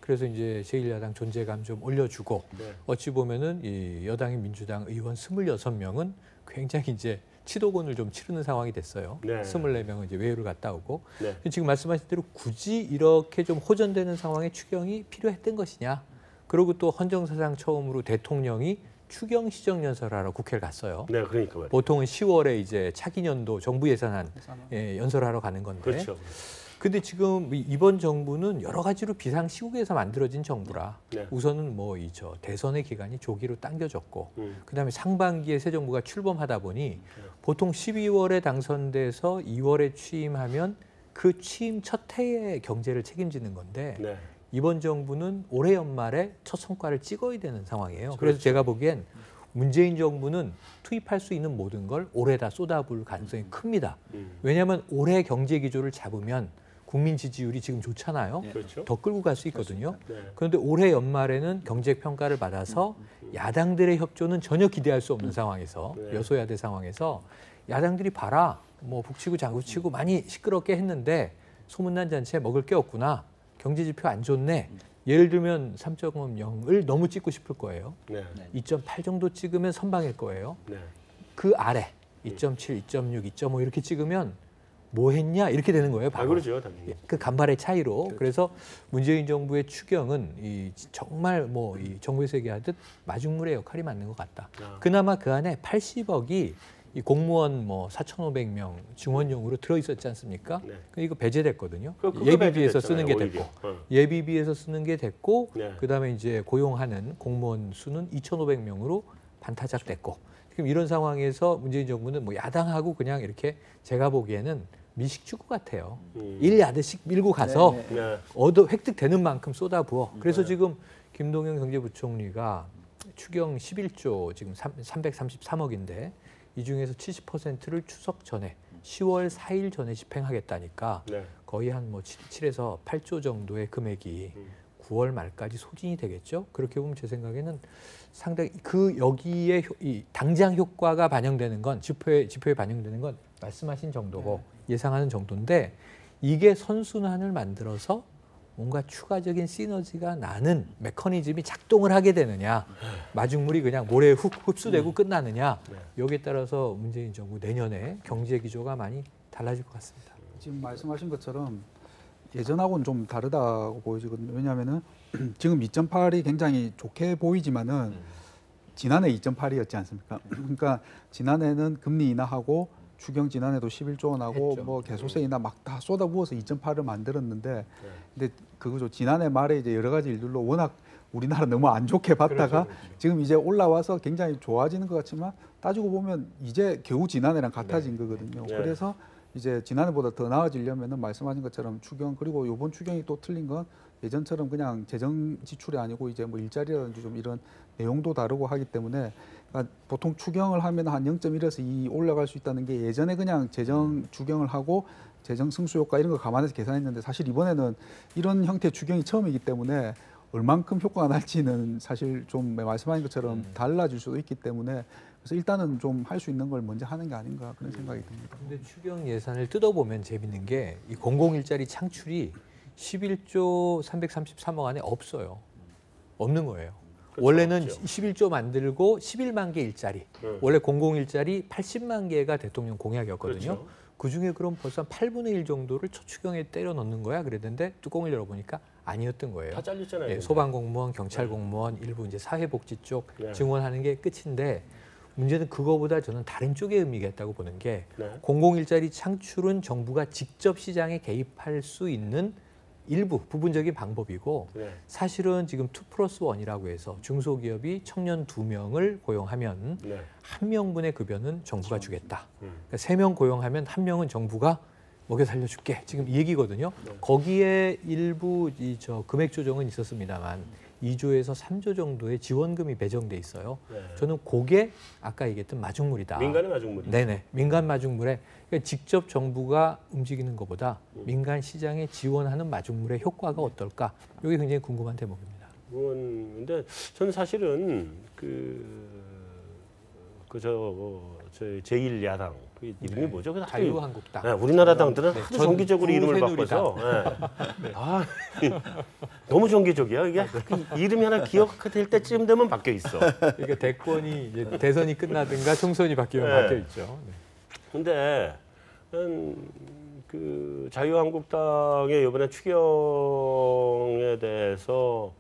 그래서 이제 제1야당 존재감 좀 올려주고 네. 어찌 보면은 이 여당인 민주당 의원 26명은 굉장히 이제 치도곤을 좀 치르는 상황이 됐어요. 네. 24명은 이제 외유를 갔다 오고 네. 지금 말씀하신 대로 굳이 이렇게 좀 호전되는 상황에 추경이 필요했던 것이냐. 그리고 또 헌정사상 처음으로 대통령이 추경 시정연설하러 국회를 갔어요. 네, 그러니까 말이에요. 보통은 10월에 이제 차기 연도 정부 예산안 연설하러 가는 건데. 그렇죠. 근데 지금 이번 정부는 여러 가지로 비상시국에서 만들어진 정부라 네. 우선은 뭐 대선의 기간이 조기로 당겨졌고 그다음에 상반기에 새 정부가 출범하다 보니 보통 12월에 당선돼서 2월에 취임하면 그 취임 첫 해의 경제를 책임지는 건데 네. 이번 정부는 올해 연말에 첫 성과를 찍어야 되는 상황이에요. 그래서 그렇죠. 제가 보기엔 문재인 정부는 투입할 수 있는 모든 걸 올해다 쏟아부을 가능성이 큽니다. 왜냐하면 올해 경제 기조를 잡으면 국민 지지율이 지금 좋잖아요. 그렇죠. 더 끌고 갈 수 있거든요. 네. 그런데 올해 연말에는 경제 평가를 받아서 야당들의 협조는 전혀 기대할 수 없는 상황에서 네. 여소야대 상황에서 야당들이 봐라 뭐 북치고 장구치고 많이 시끄럽게 했는데 소문난 잔치에 먹을 게 없구나. 경제 지표 안 좋네. 예를 들면 3.0을 너무 찍고 싶을 거예요. 네. 2.8 정도 찍으면 선방일 거예요. 네. 그 아래 2.7, 2.6, 2.5 이렇게 찍으면 뭐 했냐 이렇게 되는 거예요. 바로. 그렇죠, 당연히. 그 간발의 차이로. 그래서 문재인 정부의 추경은 정말 뭐 이 정부에서 얘기하듯 마중물의 역할이 맞는 것 같다. 그나마 그 안에 80억이 이 공무원 뭐 4,500명 증원용으로 들어 있었지 않습니까? 네. 이거 배제됐거든요. 그거 예비비에서 쓰는 게 오히려. 됐고, 예비비에서 쓰는 게 됐고, 네. 그다음에 이제 고용하는 공무원 수는 2,500명으로 반타작됐고, 지금 이런 상황에서 문재인 정부는 뭐 야당하고 그냥 이렇게 제가 보기에는 미식축구 같아요. 1야드씩 밀고 가서 네. 획득되는 만큼 쏟아부어. 그래서 지금 김동연 경제부총리가 추경 11조 지금 333억인데 이 중에서 70%를 추석 전에 10월 4일 전에 집행하겠다니까 네. 거의 한 뭐 7에서 8조 정도의 금액이 9월 말까지 소진이 되겠죠. 그렇게 보면 제 생각에는 상당히 여기에 이 당장 효과가 반영되는 건 지표에 반영되는 건 말씀하신 정도고 예상하는 정도인데 이게 선순환을 만들어서 뭔가 추가적인 시너지가 나는 메커니즘이 작동을 하게 되느냐, 마중물이 그냥 모래에 흡수되고 끝나느냐, 여기에 따라서 문재인 정부 내년에 경제 기조가 많이 달라질 것 같습니다. 지금 말씀하신 것처럼 예전하고는 좀 다르다고 보여지거든요. 왜냐하면은 지금 2.8이 굉장히 좋게 보이지만은 지난해 2.8이었지 않습니까? 그러니까 지난해는 금리 인하하고 추경 지난해도 11조 원하고 했죠. 뭐 개소세 인하 막 다 쏟아부어서 2.8을 만들었는데 근데 그거죠. 지난해 말에 이제 여러 가지 일들로 워낙 우리나라 너무 안 좋게 봤다가 그렇죠. 지금 이제 올라와서 굉장히 좋아지는 것 같지만 따지고 보면 이제 겨우 지난해랑 같아진 거거든요. 네. 그래서 이제 지난해보다 더 나아지려면은 말씀하신 것처럼 추경 그리고 이번 추경이 또 틀린 건 예전처럼 그냥 재정 지출이 아니고 이제 뭐 일자리라든지 좀 이런 내용도 다르고 하기 때문에 그러니까 보통 추경을 하면 한 0.1에서 2 올라갈 수 있다는 게 예전에 그냥 재정 추경을 하고 재정 승수 효과 이런 거 감안해서 계산했는데 사실 이번에는 이런 형태의 추경이 처음이기 때문에 얼만큼 효과가 날지는 사실 좀 말씀하신 것처럼 달라질 수도 있기 때문에 그래서 일단은 좀 할 수 있는 걸 먼저 하는 게 아닌가 그런 생각이 듭니다. 근데 추경 예산을 뜯어보면 재밌는 게 이 공공일자리 창출이 11조 333억 안에 없어요. 없는 거예요. 그렇죠, 원래는 없죠. 11조 만들고 11만 개 일자리. 원래 공공일자리 80만 개가 대통령 공약이었거든요. 그렇죠. 그중에 그럼 벌써 한 8분의 1 정도를 첫 추경에 때려 넣는 거야 그랬는데 뚜껑을 열어보니까 아니었던 거예요. 다 잘렸잖아요. 예, 소방공무원, 경찰공무원, 일부 이제 사회복지 쪽 네. 증원하는 게 끝인데 문제는 그거보다 저는 다른 쪽의 의미가 있다고 보는 게 네. 공공일자리 창출은 정부가 직접 시장에 개입할 수 있는 일부 부분적인 방법이고 네. 사실은 지금 2+1이라고 해서 중소기업이 청년 2명을 고용하면 네. 1명분의 급여는 정부가 주겠다. 그러니까 3명 고용하면 1명은 정부가 먹여 살려줄게. 지금 이 얘기거든요. 거기에 일부 금액 조정은 있었습니다만 2조에서 3조 정도의 지원금이 배정돼 있어요. 네. 저는 그게 아까 얘기했던 마중물이다. 민간의 마중물이. 네네. 민간 마중물에 그러니까 직접 정부가 움직이는 것보다 민간 시장에 지원하는 마중물의 효과가 어떨까? 이게 굉장히 궁금한 대목입니다. 근데 저는 사실은 저희 제1야당 그 이름이 뭐죠? 그 자유한국당. 네, 우리나라 당들은 네, 하도 정기적으로 이름을 바꿔서 네. 아, 너무 정기적이야. 이게 이름이 하나 기억될 때쯤 되면 바뀌어 있어. 그러니까 대권이 이제 대선이 끝나든가 총선이 바뀌면 네. 바뀌어 있죠. 네. 근데 그 자유한국당의 이번에 추경에 대해서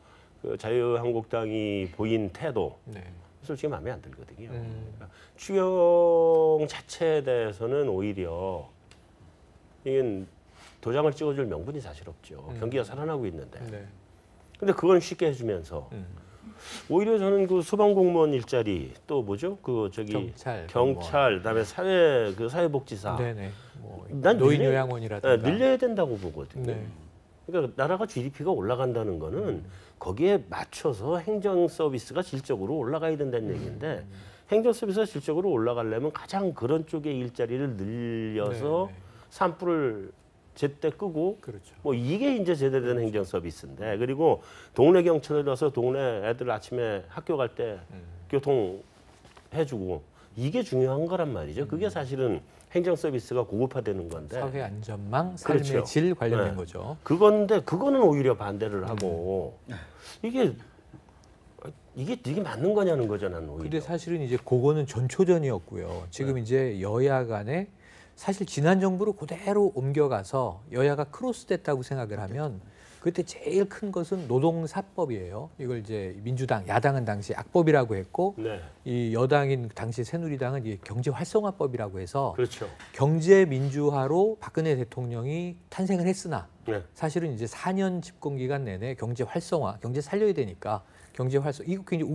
그 자유한국당이 보인 태도 네. 솔직히 마음에 안 들거든요. 그러니까 추경 자체에 대해서는 오히려 이게 도장을 찍어줄 명분이 사실 없죠. 경기가 살아나고 있는데. 네. 근데 그건 쉽게 해주면서 오히려 저는 그 소방공무원 일자리 또 뭐죠? 그 저기 경찰 그다음에 사회복지사. 네네. 뭐 난 노인요양원이라든가 늘려야 된다고 보거든요. 네. 그러니까 나라가 GDP가 올라간다는 거는 거기에 맞춰서 행정 서비스가 질적으로 올라가야 된다는 얘기인데 행정 서비스가 질적으로 올라가려면 가장 그런 쪽의 일자리를 늘려서 산불을 제때 끄고 그렇죠. 뭐 이게 이제 제대로 된 행정 서비스인데 그리고 동네 경찰이라서 동네 애들 아침에 학교 갈 때 교통 해주고 이게 중요한 거란 말이죠. 그게 사실은 행정 서비스가 고급화되는 건데 사회 안전망, 삶의 그렇죠. 질 관련된 네. 거죠. 그건데 그거는 오히려 반대를 하고 이게 맞는 거냐는 거죠, 나는 오히려. 근데 사실은 이제 그거는 전초전이었고요. 지금 이제 여야 간에 사실 지난 정부로 그대로 옮겨가서 여야가 크로스됐다고 생각을 하면 그때 제일 큰 것은 노동사법이에요. 이걸 이제 민주당, 야당은 당시 악법이라고 했고 네, 이 여당인 당시 새누리당은 이게 경제활성화법이라고 해서 그렇죠. 경제 민주화로 박근혜 대통령이 탄생을 했으나 네, 사실은 이제 4년 집권 기간 내내 경제 활성화, 경제 살려야 되니까 경제 활성 이거 굉장히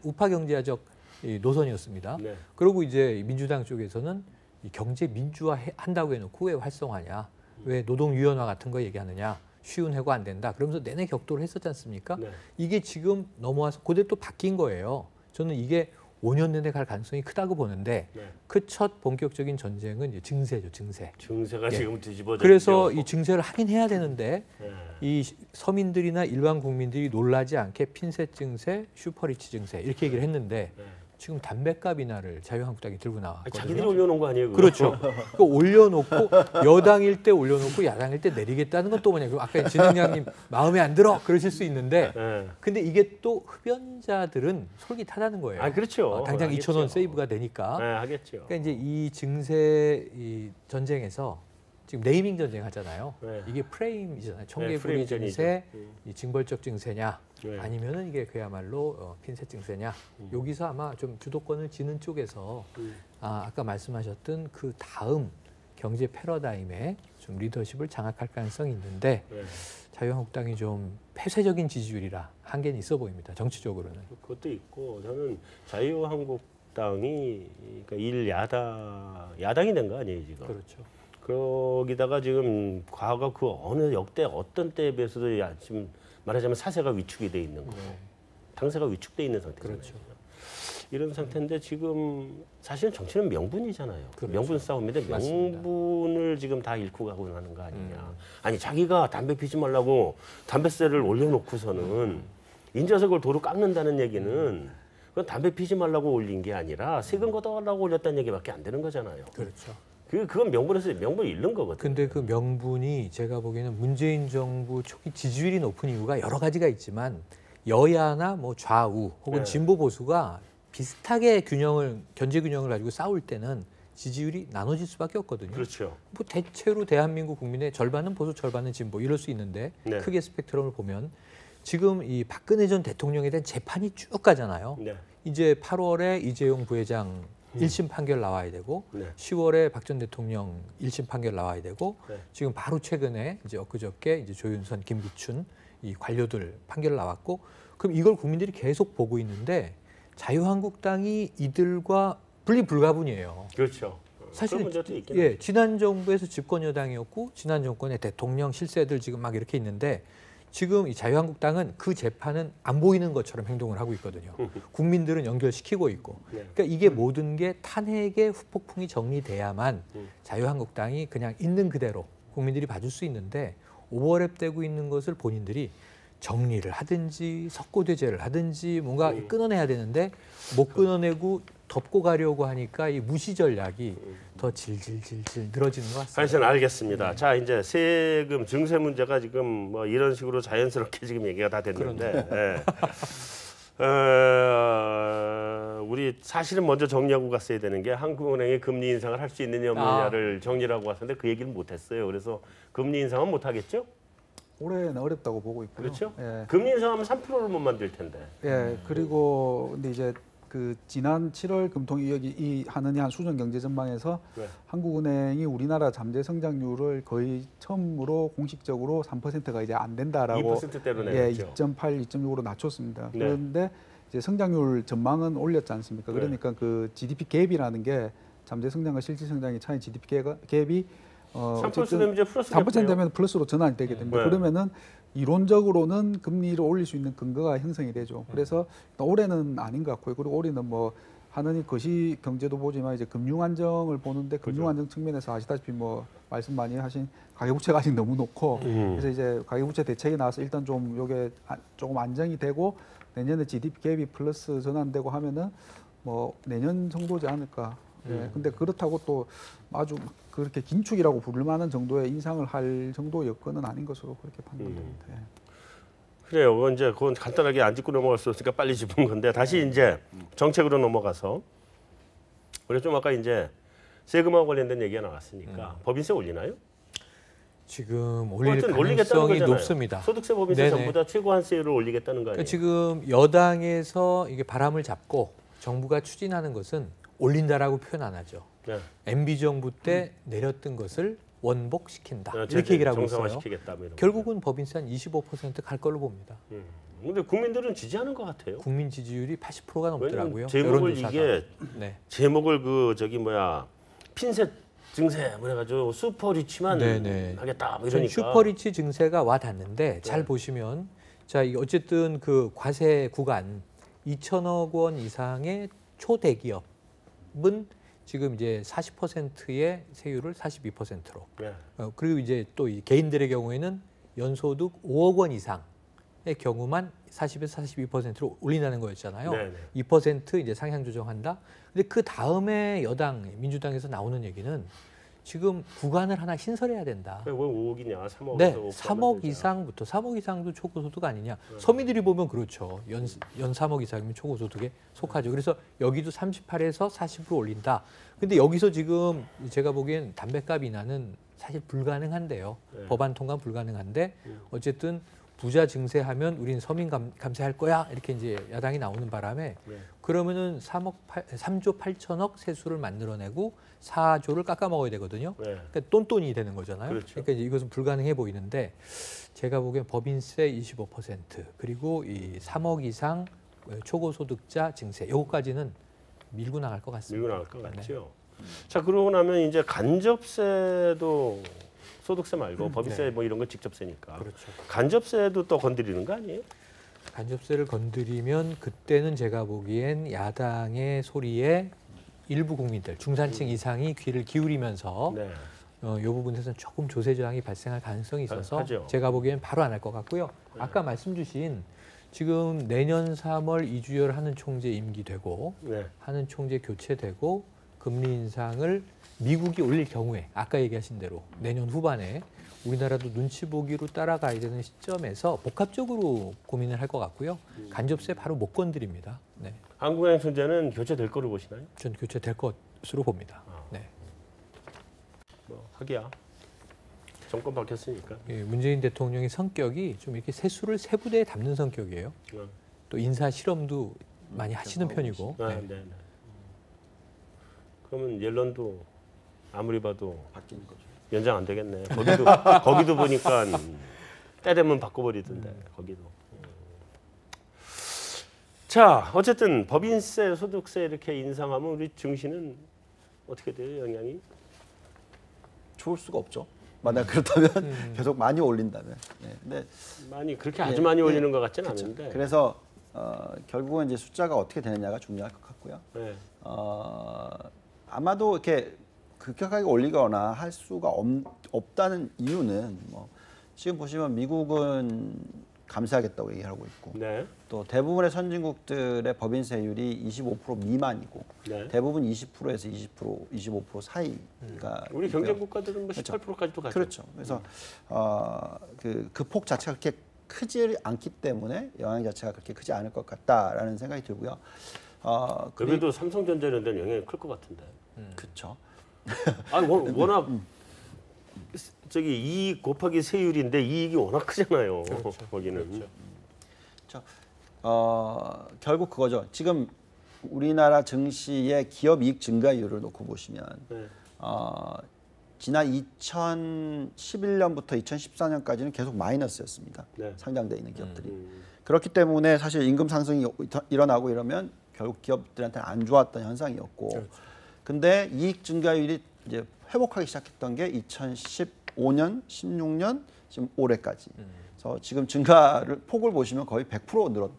우파 경제화적 이 노선이었습니다. 네. 그리고 이제 민주당 쪽에서는 이 경제 민주화 한다고 해놓고 왜 활성화냐, 왜 노동유연화 같은 거 얘기하느냐, 쉬운 해고 안 된다. 그러면서 내내 격돌을 했었지 않습니까? 네. 이게 지금 넘어와서 그대 또 바뀐 거예요. 저는 이게 5년 내내 갈 가능성이 크다고 보는데 네. 그 첫 본격적인 전쟁은 이제 증세죠, 증세. 증세가 예. 지금 뒤집어져. 그래서 이 증세를 하긴 해야 되는데 네. 이 서민들이나 일반 국민들이 놀라지 않게 핀셋 증세, 슈퍼리치 증세 이렇게 얘기를 했는데 네. 지금 담배값 인하를 자유한국당이 들고 아니, 나왔거든요. 자기들이 올려놓은 거 아니에요? 그거? 그렇죠. 그 올려놓고 여당일 때 올려놓고 야당일 때 내리겠다는 건 또 뭐냐. 아까 진행장님 마음에 안 들어 그러실 수 있는데 네. 근데 이게 또 흡연자들은 솔깃하다는 거예요. 아, 그렇죠. 당장 하겠죠. 2,000원 세이브가 되니까. 네, 하겠죠. 그러니까 이제 이 증세 이 전쟁에서 지금 네이밍 전쟁 하잖아요. 네. 이게 프레임이잖아요. 네, 청개구리 프레임전이죠. 증세, 이 징벌적 증세냐, 네. 아니면은 이게 그야말로 핀셋 증세냐. 여기서 아마 좀 주도권을 지는 쪽에서 아까 말씀하셨던 그 다음 경제 패러다임에 좀 리더십을 장악할 가능성이 있는데 네. 자유한국당이 좀 폐쇄적인 지지율이라 한계는 있어 보입니다. 정치적으로는. 그것도 있고 저는 자유한국당이 그러니까 야당이 된 거 아니에요 지금. 그렇죠. 거기다가 지금 과거 그 어느 역대 어떤 때에 비해서도 지금 말하자면 사세가 위축이 돼 있는 거, 당세가 위축돼 있는 상태잖아요. 그렇죠. 이런 상태인데 지금 사실은 정치는 명분이잖아요. 그렇죠. 명분 싸움인데 맞습니다. 명분을 지금 다 잃고 가고 하는 거 아니냐. 아니 자기가 담배 피지 말라고 담배세를 올려놓고서는 인자석을 도로 깎는다는 얘기는 그건 담배 피지 말라고 올린 게 아니라 세금 걷어가려고 올렸다는 얘기밖에 안 되는 거잖아요. 그렇죠. 그건 명분을 잃는 거거든요. 근데 그 명분이 제가 보기에는 문재인 정부 초기 지지율이 높은 이유가 여러 가지가 있지만 여야나 뭐 좌우 혹은 네. 진보 보수가 비슷하게 견제 균형을 가지고 싸울 때는 지지율이 나눠질 수밖에 없거든요. 그렇죠. 뭐 대체로 대한민국 국민의 절반은 보수, 절반은 진보 이럴 수 있는데 네. 크게 스펙트럼을 보면 지금 이 박근혜 전 대통령에 대한 재판이 쭉 가잖아요. 네. 이제 8월에 이재용 부회장 1심 판결 나와야 되고 네. 10월에 박 전 대통령 1심 판결 나와야 되고 네. 지금 바로 최근에 이제 엊그저께 이제 조윤선, 김기춘 이 관료들 판결 나왔고 그럼 이걸 국민들이 계속 보고 있는데 자유한국당이 이들과 분리불가분이에요. 그렇죠. 사실은 그런 문제도 있긴 예, 지난 정부에서 집권 여당이었고 지난 정권의 대통령 실세들 지금 막 이렇게 있는데 지금 이 자유한국당은 그 재판은 안 보이는 것처럼 행동을 하고 있거든요. 국민들은 연결시키고 있고. 네. 그러니까 이게 모든 게 탄핵의 후폭풍이 정리돼야만 자유한국당이 그냥 있는 그대로 국민들이 봐줄 수 있는데 오버랩되고 있는 것을 본인들이 정리를 하든지 석고대죄를 하든지 뭔가 끊어내야 되는데 못 끊어내고 덮고 가려고 하니까 이 무시 전략이 더 질질질질 늘어지는 것 같습니다. 한신 알겠습니다. 자, 이제 세금 증세 문제가 지금 뭐 이런 식으로 자연스럽게 지금 얘기가 다 됐는데, 우리 사실은 먼저 정리하고 갔어야 되는 게 한국은행이 금리 인상을 할 수 있느냐 없느냐를 정리를 하고 왔는데 그 얘기를 못했어요. 그래서 금리 인상은 못 하겠죠? 올해는 어렵다고 보고 있고요. 그렇죠? 예. 금리 인상하면 3%를 못 만들 텐데. 예. 그리고 근데 이제 그 지난 7월 금통위 여기 이 하느니 한 수정 경제 전망에서 네. 한국은행이 우리나라 잠재 성장률을 거의 처음으로 공식적으로 3%가 이제 안 된다라고 2%대로 예, 내렸죠. 2.8, 2.6으로 낮췄습니다. 네. 그런데 이제 성장률 전망은 올렸지 않습니까? 네. 그러니까 그 GDP 갭이라는 게 잠재 성장과 실질 성장의 차이 GDP 갭이 3% 되면 이제 플러스 3% 되면 플러스로 전환이 되게 됩니다. 네. 그러면은 이론적으로는 금리를 올릴 수 있는 근거가 형성이 되죠. 그래서 올해는 아닌 것 같고요. 그리고 올해는 뭐 하느니 거시 경제도 보지만 이제 금융 안정을 보는데 금융 안정 측면에서 아시다시피 뭐 말씀 많이 하신 가계부채가 아직 너무 높고 그래서 이제 가계부채 대책이 나와서 일단 좀 요게 조금 안정이 되고 내년에 GDP 갭이 플러스 전환되고 하면은 뭐 내년 정도지 않을까. 예. 근데 그렇다고 또 아주 그렇게 긴축이라고 부를 만한 정도의 인상을 할 정도 여건은 아닌 것으로 그렇게 판단됩니다. 예. 그래요. 그건 간단하게 안 짚고 넘어갈 수 없으니까 빨리 짚은 건데 다시 이제 정책으로 넘어가서 우리 좀 아까 이제 세금하고 관련된 얘기가 나왔으니까 법인세 올리나요? 지금 올릴 어쨌든 올리겠다는 가능성이 거잖아요. 높습니다. 소득세, 법인세 네네. 전부 다 최고한세율을 올리겠다는 거 아니에요? 그러니까 지금 여당에서 이게 바람을 잡고 정부가 추진하는 것은 올린다라고 표현 안 하죠. 네. MB 정부 때 내렸던 것을 원복시킨다. 이렇게 얘기를 하고 있어요. 정상화시키겠다, 뭐 이런 결국은 법인세 한 25%갈 걸로 봅니다. 근데 국민들은 지지하는 것 같아요. 국민 지지율이 80%가 넘더라고요. 왜냐면 제목을 여론조사가. 이게 네. 제목을 그 저기 뭐야 핀셋 증세 뭐 해가지고 슈퍼리치만 네네. 하겠다 뭐 전 이러니까 슈퍼리치 증세가 와 닿는데 잘 보시면 자 이게 어쨌든 그 과세 구간 2천억 원 이상의 초대기업은 지금 이제 40%의 세율을 42%로 네. 그리고 이제 또 이 개인들의 경우에는 연소득 5억 원 이상의 경우만 40에서 42%로 올린다는 거였잖아요. 네네. 2% 이제 상향 조정한다. 근데 그 다음에 여당 민주당에서 나오는 얘기는 지금 구간을 하나 신설해야 된다. 왜 5억이냐 3억에서 네, 3억 이상부터 3억 이상도 초고소득 아니냐. 서민들이 보면 그렇죠. 연 3억 이상이면 초고소득에 속하죠. 그래서 여기도 38에서 40으로 올린다. 근데 여기서 지금 제가 보기엔 담배값 인하는 사실 불가능한데요. 네. 법안 통과 불가능한데 어쨌든 부자 증세하면 우리는 서민 감세할 거야. 이렇게 이제 야당이 나오는 바람에 네. 그러면은 3조 8천억 세수를 만들어내고 4조를 깎아 먹어야 되거든요. 네. 그러니까 똔똔이 되는 거잖아요. 그렇죠. 그러니까 이제 이것은 불가능해 보이는데 제가 보기엔 법인세 25% 그리고 이 3억 이상 초고소득자 증세 요거까지는 밀고 나갈 것 같습니다. 밀고 나갈 것 같죠. 자 그러고 나면 이제 간접세도 소득세 말고 법인세 네. 뭐 이런 거 직접 세니까 그렇죠. 간접세도 또 건드리는 거 아니에요? 간접세를 건드리면 그때는 제가 보기엔 야당의 소리에 일부 국민들 중산층 이상이 귀를 기울이면서 네. 이 부분에서는 조금 조세 저항이 발생할 가능성이 있어서 하죠. 제가 보기엔 바로 안 할 것 같고요. 아까 말씀 주신 지금 내년 3월 이주열 하는 총재 임기되고 네. 하는 총재 교체되고 금리 인상을 미국이 올릴 경우에 아까 얘기하신 대로 내년 후반에 우리나라도 눈치 보기로 따라가야 되는 시점에서 복합적으로 고민을 할 것 같고요. 간접세 바로 못 건드립니다. 네. 한국은행 총재는 교체될 거로 보시나요? 전 교체될 것으로 봅니다. 네. 뭐 하기야. 정권 바뀌었으니까. 예, 문재인 대통령의 성격이 좀 이렇게 세수를 세 부대에 담는 성격이에요. 또 인사 실험도 많이 하시는 편이고. 네. 네. 네. 네. 그러면 옐런도 아무리 봐도 바뀌는 거죠. 연장 안 되겠네. 거기도 보니까 때 되면 바꿔버리던데 거기도. 자 어쨌든 법인세, 소득세 이렇게 인상하면 우리 증시는 어떻게 돼요 영향이? 좋을 수가 없죠. 만약 그렇다면 계속 많이 올린다면. 네. 근데 많이 그렇게 아주 많이 올리는 것 같지는 그렇죠. 않은데. 그래서 결국은 이제 숫자가 어떻게 되느냐가 중요할 것 같고요. 네. 아마도 이렇게 급격하게 올리거나 할 수가 없다는 이유는 뭐 지금 보시면 미국은 감세하겠다고 얘기하고 있고 네. 또 대부분의 선진국들의 법인세율이 25% 미만이고 네. 대부분 20%에서 20%, 25% 사이가 우리 있고요. 경쟁 국가들은 뭐 그렇죠. 18%까지도 가죠. 그렇죠. 그래서 그 폭 자체가 그렇게 크지 않기 때문에 영향 자체가 그렇게 크지 않을 것 같다라는 생각이 들고요. 그래도 삼성전자 이런 데는 영향이 클 것 같은데. 그렇죠. 아, 워낙 저기 이익 곱하기 세율인데 이익이 워낙 크잖아요. 거기는. 결국 그거죠. 지금 우리나라 증시의 기업 이익 증가율을 놓고 보시면 네. 지난 2011년부터 2014년까지는 계속 마이너스였습니다. 네. 상장돼 있는 기업들이. 그렇기 때문에 사실 임금 상승이 일어나고 이러면 결국 기업들한테는 안 좋았던 현상이었고, 근데 이익 증가율이 이제 회복하기 시작했던 게 2015년, 16년, 지금 올해까지. 그래서 지금 증가를 폭을 보시면 거의 100%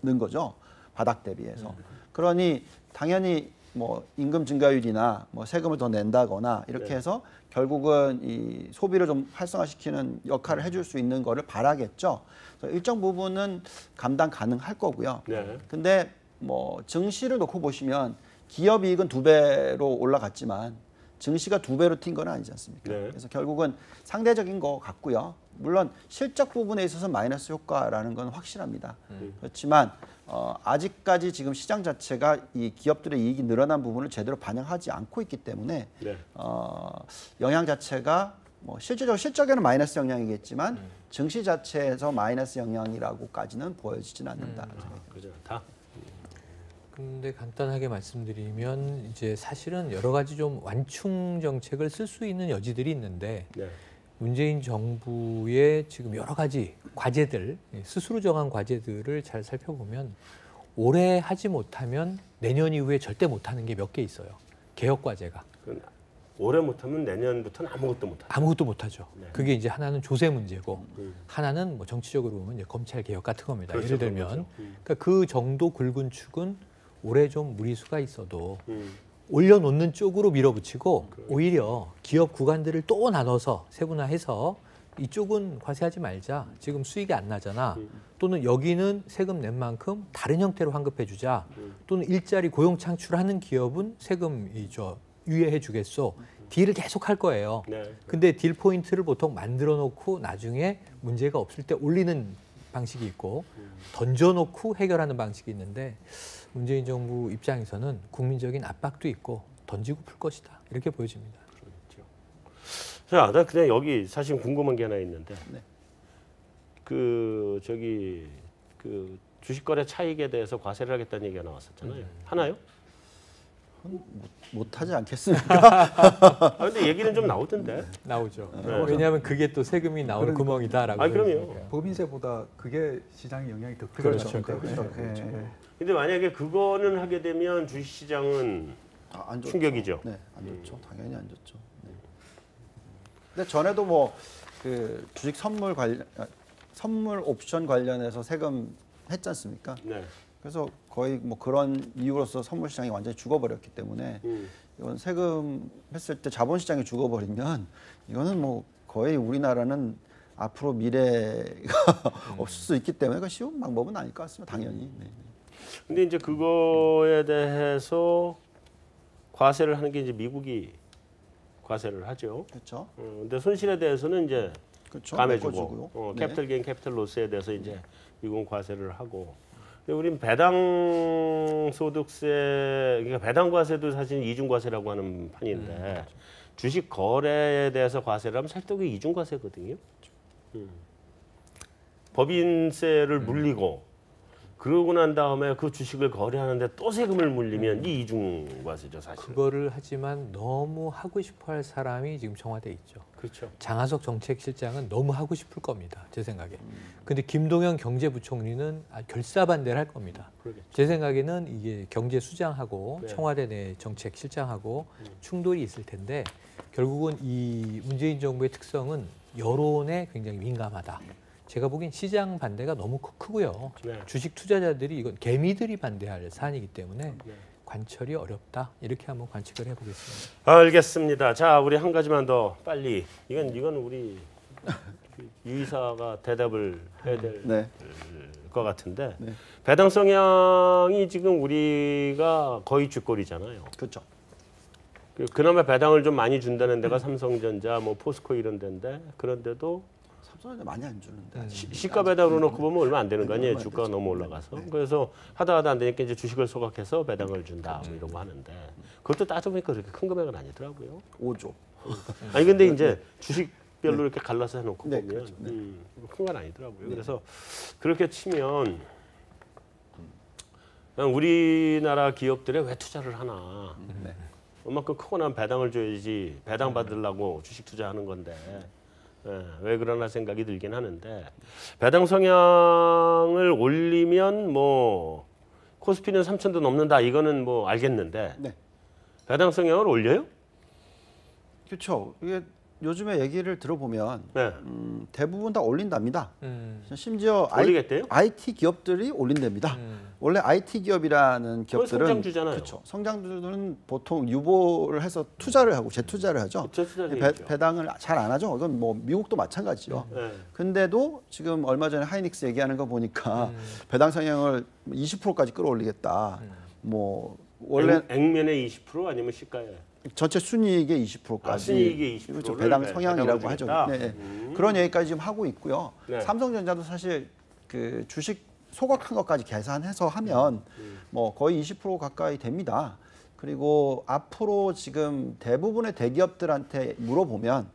늘는 거죠. 바닥 대비해서. 그러니 당연히 뭐 임금 증가율이나 뭐 세금을 더 낸다거나 이렇게 해서 결국은 이 소비를 좀 활성화시키는 역할을 해줄 수 있는 거를 바라겠죠. 그래서 일정 부분은 감당 가능할 거고요. 네. 근데 뭐 증시를 놓고 보시면 기업 이익은 2배로 올라갔지만 증시가 2배로 튄 건 아니지 않습니까? 네. 그래서 결국은 상대적인 거 같고요. 물론 실적 부분에 있어서 마이너스 효과라는 건 확실합니다. 그렇지만 아직까지 지금 시장 자체가 이 기업들의 이익이 늘어난 부분을 제대로 반영하지 않고 있기 때문에 네. 영향 자체가 뭐 실적에는 마이너스 영향이겠지만 증시 자체에서 마이너스 영향이라고까지는 보여지진 않는다. 그죠. 다. 근데 간단하게 말씀드리면 이제 사실은 여러 가지 좀 완충 정책을 쓸 수 있는 여지들이 있는데 네. 문재인 정부의 지금 여러 가지 과제들, 스스로 정한 과제들을 잘 살펴보면 올해 하지 못하면 내년 이후에 절대 못하는 게 몇 개 있어요. 개혁 과제가. 올해 못하면 내년부터는 아무것도 못하죠. 아무것도 못하죠. 네. 그게 이제 하나는 조세 문제고 하나는 뭐 정치적으로 보면 이제 검찰 개혁 같은 겁니다. 그렇죠, 예를 들면 그러니까 그 정도 굵은 축은 올해 좀 무리수가 있어도 올려놓는 쪽으로 밀어붙이고 오히려 기업 구간들을 또 나눠서 세분화해서 이쪽은 과세하지 말자. 지금 수익이 안 나잖아. 또는 여기는 세금 낸 만큼 다른 형태로 환급해 주자. 또는 일자리 고용 창출하는 기업은 세금 유예해 주겠소. 딜을 계속 할 거예요. 네. 근데 딜 포인트를 보통 만들어 놓고 나중에 문제가 없을 때 올리는 방식이 있고 던져놓고 해결하는 방식이 있는데 문재인 정부 입장에서는 국민적인 압박도 있고 던지고 풀 것이다. 이렇게 보여집니다. 자, 나 그냥 여기 사실 궁금한 게 하나 있는데, 네. 그 주식거래 차익에 대해서 과세를 하겠다는 얘기가 나왔었잖아요. 하나요? 못하지 않겠습니까? 근데 얘기는 좀 나오던데. 나오죠. 네. 왜냐하면 그게 또 세금이 나오는 그러니까. 구멍이다라고. 그럼요. 그러니까. 법인세보다 그게 시장에 영향이 더 그렇죠. 크죠. 그렇죠. 근데 만약에 그거는 하게 되면 주식시장은 안 좋죠. 충격이죠. 네, 안 좋죠. 당연히 안 좋죠. 네. 근데 전에도 뭐 그 주식 선물 옵션 관련해서 세금 했지 않습니까? 네. 그래서 거의 뭐 그런 이유로서 선물 시장이 완전히 죽어버렸기 때문에 이건 세금 했을 때 자본 시장이 죽어버리면 이거는 뭐 거의 우리나라는 앞으로 미래가 없을 수 있기 때문에 그 쉬운 방법은 아닐 것 같습니다. 당연히. 네. 근데 이제 그거에 대해서 과세를 하는 게 이제 미국이 과세를 하죠. 그렇죠. 근데 손실에 대해서는 이제 그렇죠. 감해주고, 메꿔주고요. 네. 캐피탈 게인, 캐피탈 로스에 대해서 이제 미국은 과세를 하고. 근데 우린 배당 소득세, 그러니까 배당 과세도 사실 이중 과세라고 하는 판인데 주식 거래에 대해서 과세를 하면 사실 그게 이중 과세거든요. 법인세를 물리고. 그러고 난 다음에 그 주식을 거래하는데 또 세금을 물리면 이 이중 과세죠, 사실. 그거를 하지만 너무 하고 싶어할 사람이 지금 청와대에 있죠. 그렇죠. 장하석 정책실장은 너무 하고 싶을 겁니다. 제 생각에. 근데 김동연 경제부총리는 결사반대를 할 겁니다. 그러겠죠. 제 생각에는 이게 경제수장하고 네. 청와대 내 정책실장하고 충돌이 있을 텐데 결국은 이 문재인 정부의 특성은 여론에 굉장히 민감하다. 제가 보기엔 시장 반대가 너무 크고요. 네. 주식 투자자들이 이건 개미들이 반대할 사안이기 때문에 관철이 어렵다. 이렇게 한번 관측을 해보겠습니다. 알겠습니다. 자, 우리 한 가지만 더 빨리. 이건 우리 유 이사가 대답을 해야 될 네. 것 같은데 네. 배당 성향이 지금 우리가 거의 쥐꼬리잖아요. 그렇죠. 그나마 배당을 좀 많이 준다는 데가 삼성전자, 뭐 포스코 이런 데인데 그런데도 삼성전자 많이 안 주는데. 시가 배당으로 놓고 보면 얼마 안 되는 거 아니에요? 얼마 안 주가가 되죠. 너무 올라가서. 네. 그래서 하다 안 되니까 이제 주식을 소각해서 배당을 준다 뭐 이러고 하는데 그것도 따져보니까 그렇게 큰 금액은 아니더라고요. 5조. 아니 근데 이제 주식별로 이렇게 갈라서 해놓고 네, 보면 그렇죠. 네. 큰 건 아니더라고요. 그래서 그렇게 치면 그냥 우리나라 기업들에 왜 투자를 하나? 네. 얼마큼 크고 나면 배당을 줘야지 배당 받으려고 주식 투자하는 건데 왜 그러나 생각이 들긴 하는데 배당 성향을 올리면 뭐 코스피는 3,000도 넘는다 이거는 뭐 알겠는데 네. 배당 성향을 올려요? 그렇죠. 이게 요즘에 얘기를 들어보면 네. 대부분 다 올린답니다. 심지어 올리겠대요? IT 기업들이 올린답니다. 원래 IT 기업이라는 기업들은 성장주잖아요. 그렇죠. 성장주들은 보통 유보를 해서 투자를 하고 재투자를 하죠. 재투자를 배당을 잘 안 하죠. 이건 뭐 미국도 마찬가지죠. 네. 근데도 지금 얼마 전에 하이닉스 얘기하는 거 보니까 배당 성향을 20%까지 끌어올리겠다. 뭐 원래 액면의 20% 아니면 시가에 전체 순이익의 20%까지 순이익의 20% 를 그렇죠. 배당 성향이라고 배당을 하죠. 주겠다? 네. 그런 얘기까지 지금 하고 있고요. 네. 삼성전자도 사실 그 주식 소각한 것까지 계산해서 하면 뭐 거의 20% 가까이 됩니다. 그리고 앞으로 지금 대부분의 대기업들한테 물어보면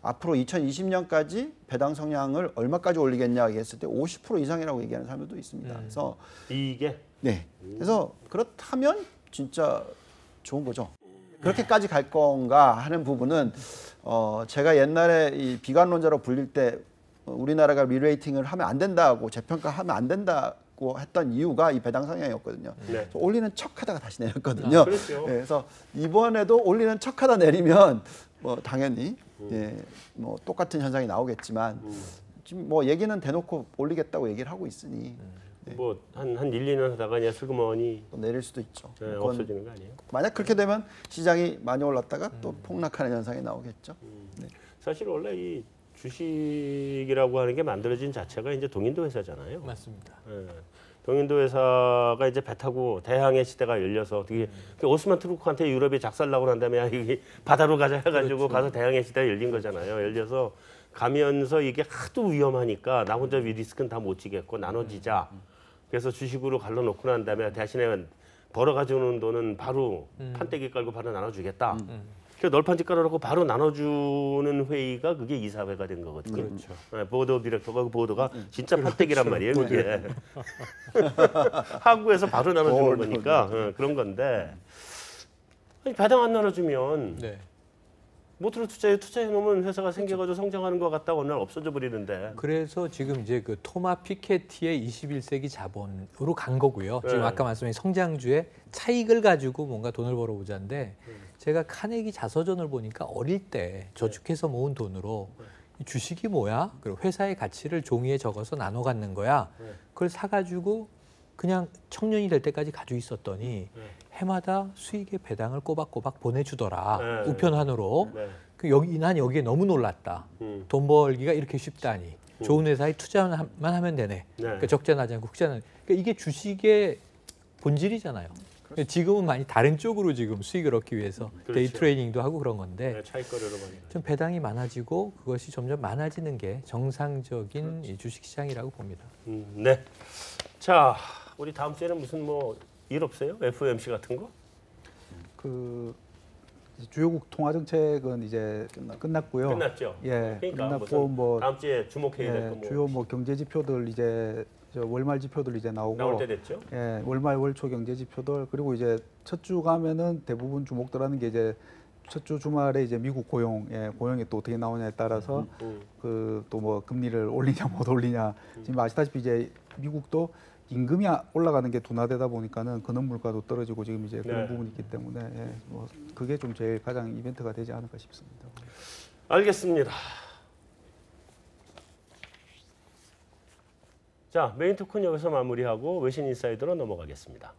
앞으로 2020년까지 배당 성향을 얼마까지 올리겠냐 얘기했을 때 50% 이상이라고 얘기하는 사람들도 있습니다. 그래서 이게 네. 그래서 그렇다면 진짜 좋은 거죠. 그렇게까지 갈 건가 하는 부분은 제가 옛날에 이 비관론자로 불릴 때 우리나라가 리레이팅을 하면 안 된다고 재평가하면 안 된다고 했던 이유가 이 배당 성향이었거든요. 네. 그래서 올리는 척하다가 다시 내렸거든요. 그렇죠. 네, 그래서 이번에도 올리는 척하다 내리면 뭐 당연히 예, 뭐 똑같은 현상이 나오겠지만 지금 뭐 얘기는 대놓고 올리겠다고 얘기를 하고 있으니 뭐 한 1, 2년 하다가 그냥 슬그머니 또 내릴 수도 있죠. 그건 없어지는 거 아니에요? 만약 그렇게 되면 시장이 많이 올랐다가 또 폭락하는 현상이 나오겠죠. 네. 사실 원래 이 주식이라고 하는 게 만들어진 자체가 이제 동인도 회사잖아요. 맞습니다. 예. 동인도 회사가 이제 배 타고 대항해 시대가 열려서 어떻게 오스만 투르크한테 유럽이 작살나고 난 다음에 이게 바다로 가자 해가지고 가서 대항해 시대가 열린 거잖아요. 열려서 가면서 이게 하도 위험하니까 나 혼자 리스크는 다 못 지겠고 나눠지자. 그래서 주식으로 갈라놓고 난 다음에 대신에 벌어가지고는 돈은 바로 판때기 깔고 바로 나눠주겠다. 그 널판지 깔아놓고 바로 나눠주는 회의가 그게 이사회가 된 거거든요. 그렇죠. 네, 보드 오브 디렉터가 그 보드가 진짜 판때기란 말이에요. 그게 한국에서 바로 나눠주는 거니까 그런 건데 아니, 배당 안 나눠주면 네. 모두로 투자해놓으면 회사가 생겨가지고 성장하는 것 같다 어느 날 없어져 버리는데. 그래서 지금 이제 그 토마 피케티의 21세기 자본으로 간 거고요. 지금 네. 아까 말씀하신 성장주의 차익을 가지고 뭔가 돈을 벌어보자인데 제가 카네기 자서전을 보니까 어릴 때 저축해서 모은 돈으로 이 주식이 뭐야? 그리고 회사의 가치를 종이에 적어서 나눠 갖는 거야. 그걸 사가지고 그냥 청년이 될 때까지 가지고 있었더니 해마다 수익의 배당을 꼬박꼬박 보내주더라. 네. 우편함으로. 네. 난 여기에 너무 놀랐다. 돈 벌기가 이렇게 쉽다니. 좋은 회사에 투자만 하면 되네. 그러니까 적자나지 않고 흑자는. 그러니까 이게 주식의 본질이잖아요. 그러니까 지금은 많이 다른 쪽으로 지금 수익을 얻기 위해서 그렇죠. 데이 트레이닝도 하고 그런 건데 네, 차익거래로 많이. 좀 배당이 많아지고 그것이 점점 많아지는 게 정상적인 이 주식시장이라고 봅니다. 네. 자, 우리 다음 주에는 무슨 뭐 일 없어요? FOMC 같은 거? 그 주요국 통화 정책은 이제 끝났고요. 끝났죠. 예, 그러니까 끝났고 뭐 다음 주에 주목해야 될 예, 거 뭐 주요 뭐 경제 지표들 이제 저 월말 지표들 이제 나올 나오고 때 됐죠? 예, 월말 월초 경제 지표들 그리고 이제 첫 주 가면은 대부분 주목들하는 게 이제 첫 주 주말에 이제 미국 고용, 고용이 또 어떻게 나오냐에 따라서 그 또 뭐 금리를 올리냐 못 올리냐 지금 아시다시피 이제 미국도 임금이 올라가는 게 둔화되다 보니까는 근원 물가도 떨어지고 지금 이제 그런 네. 부분이 있기 때문에 뭐 그게 좀 제일 가장 이벤트가 되지 않을까 싶습니다. 알겠습니다. 자, 메인 토크는 여기서 마무리하고 외신 인사이드로 넘어가겠습니다.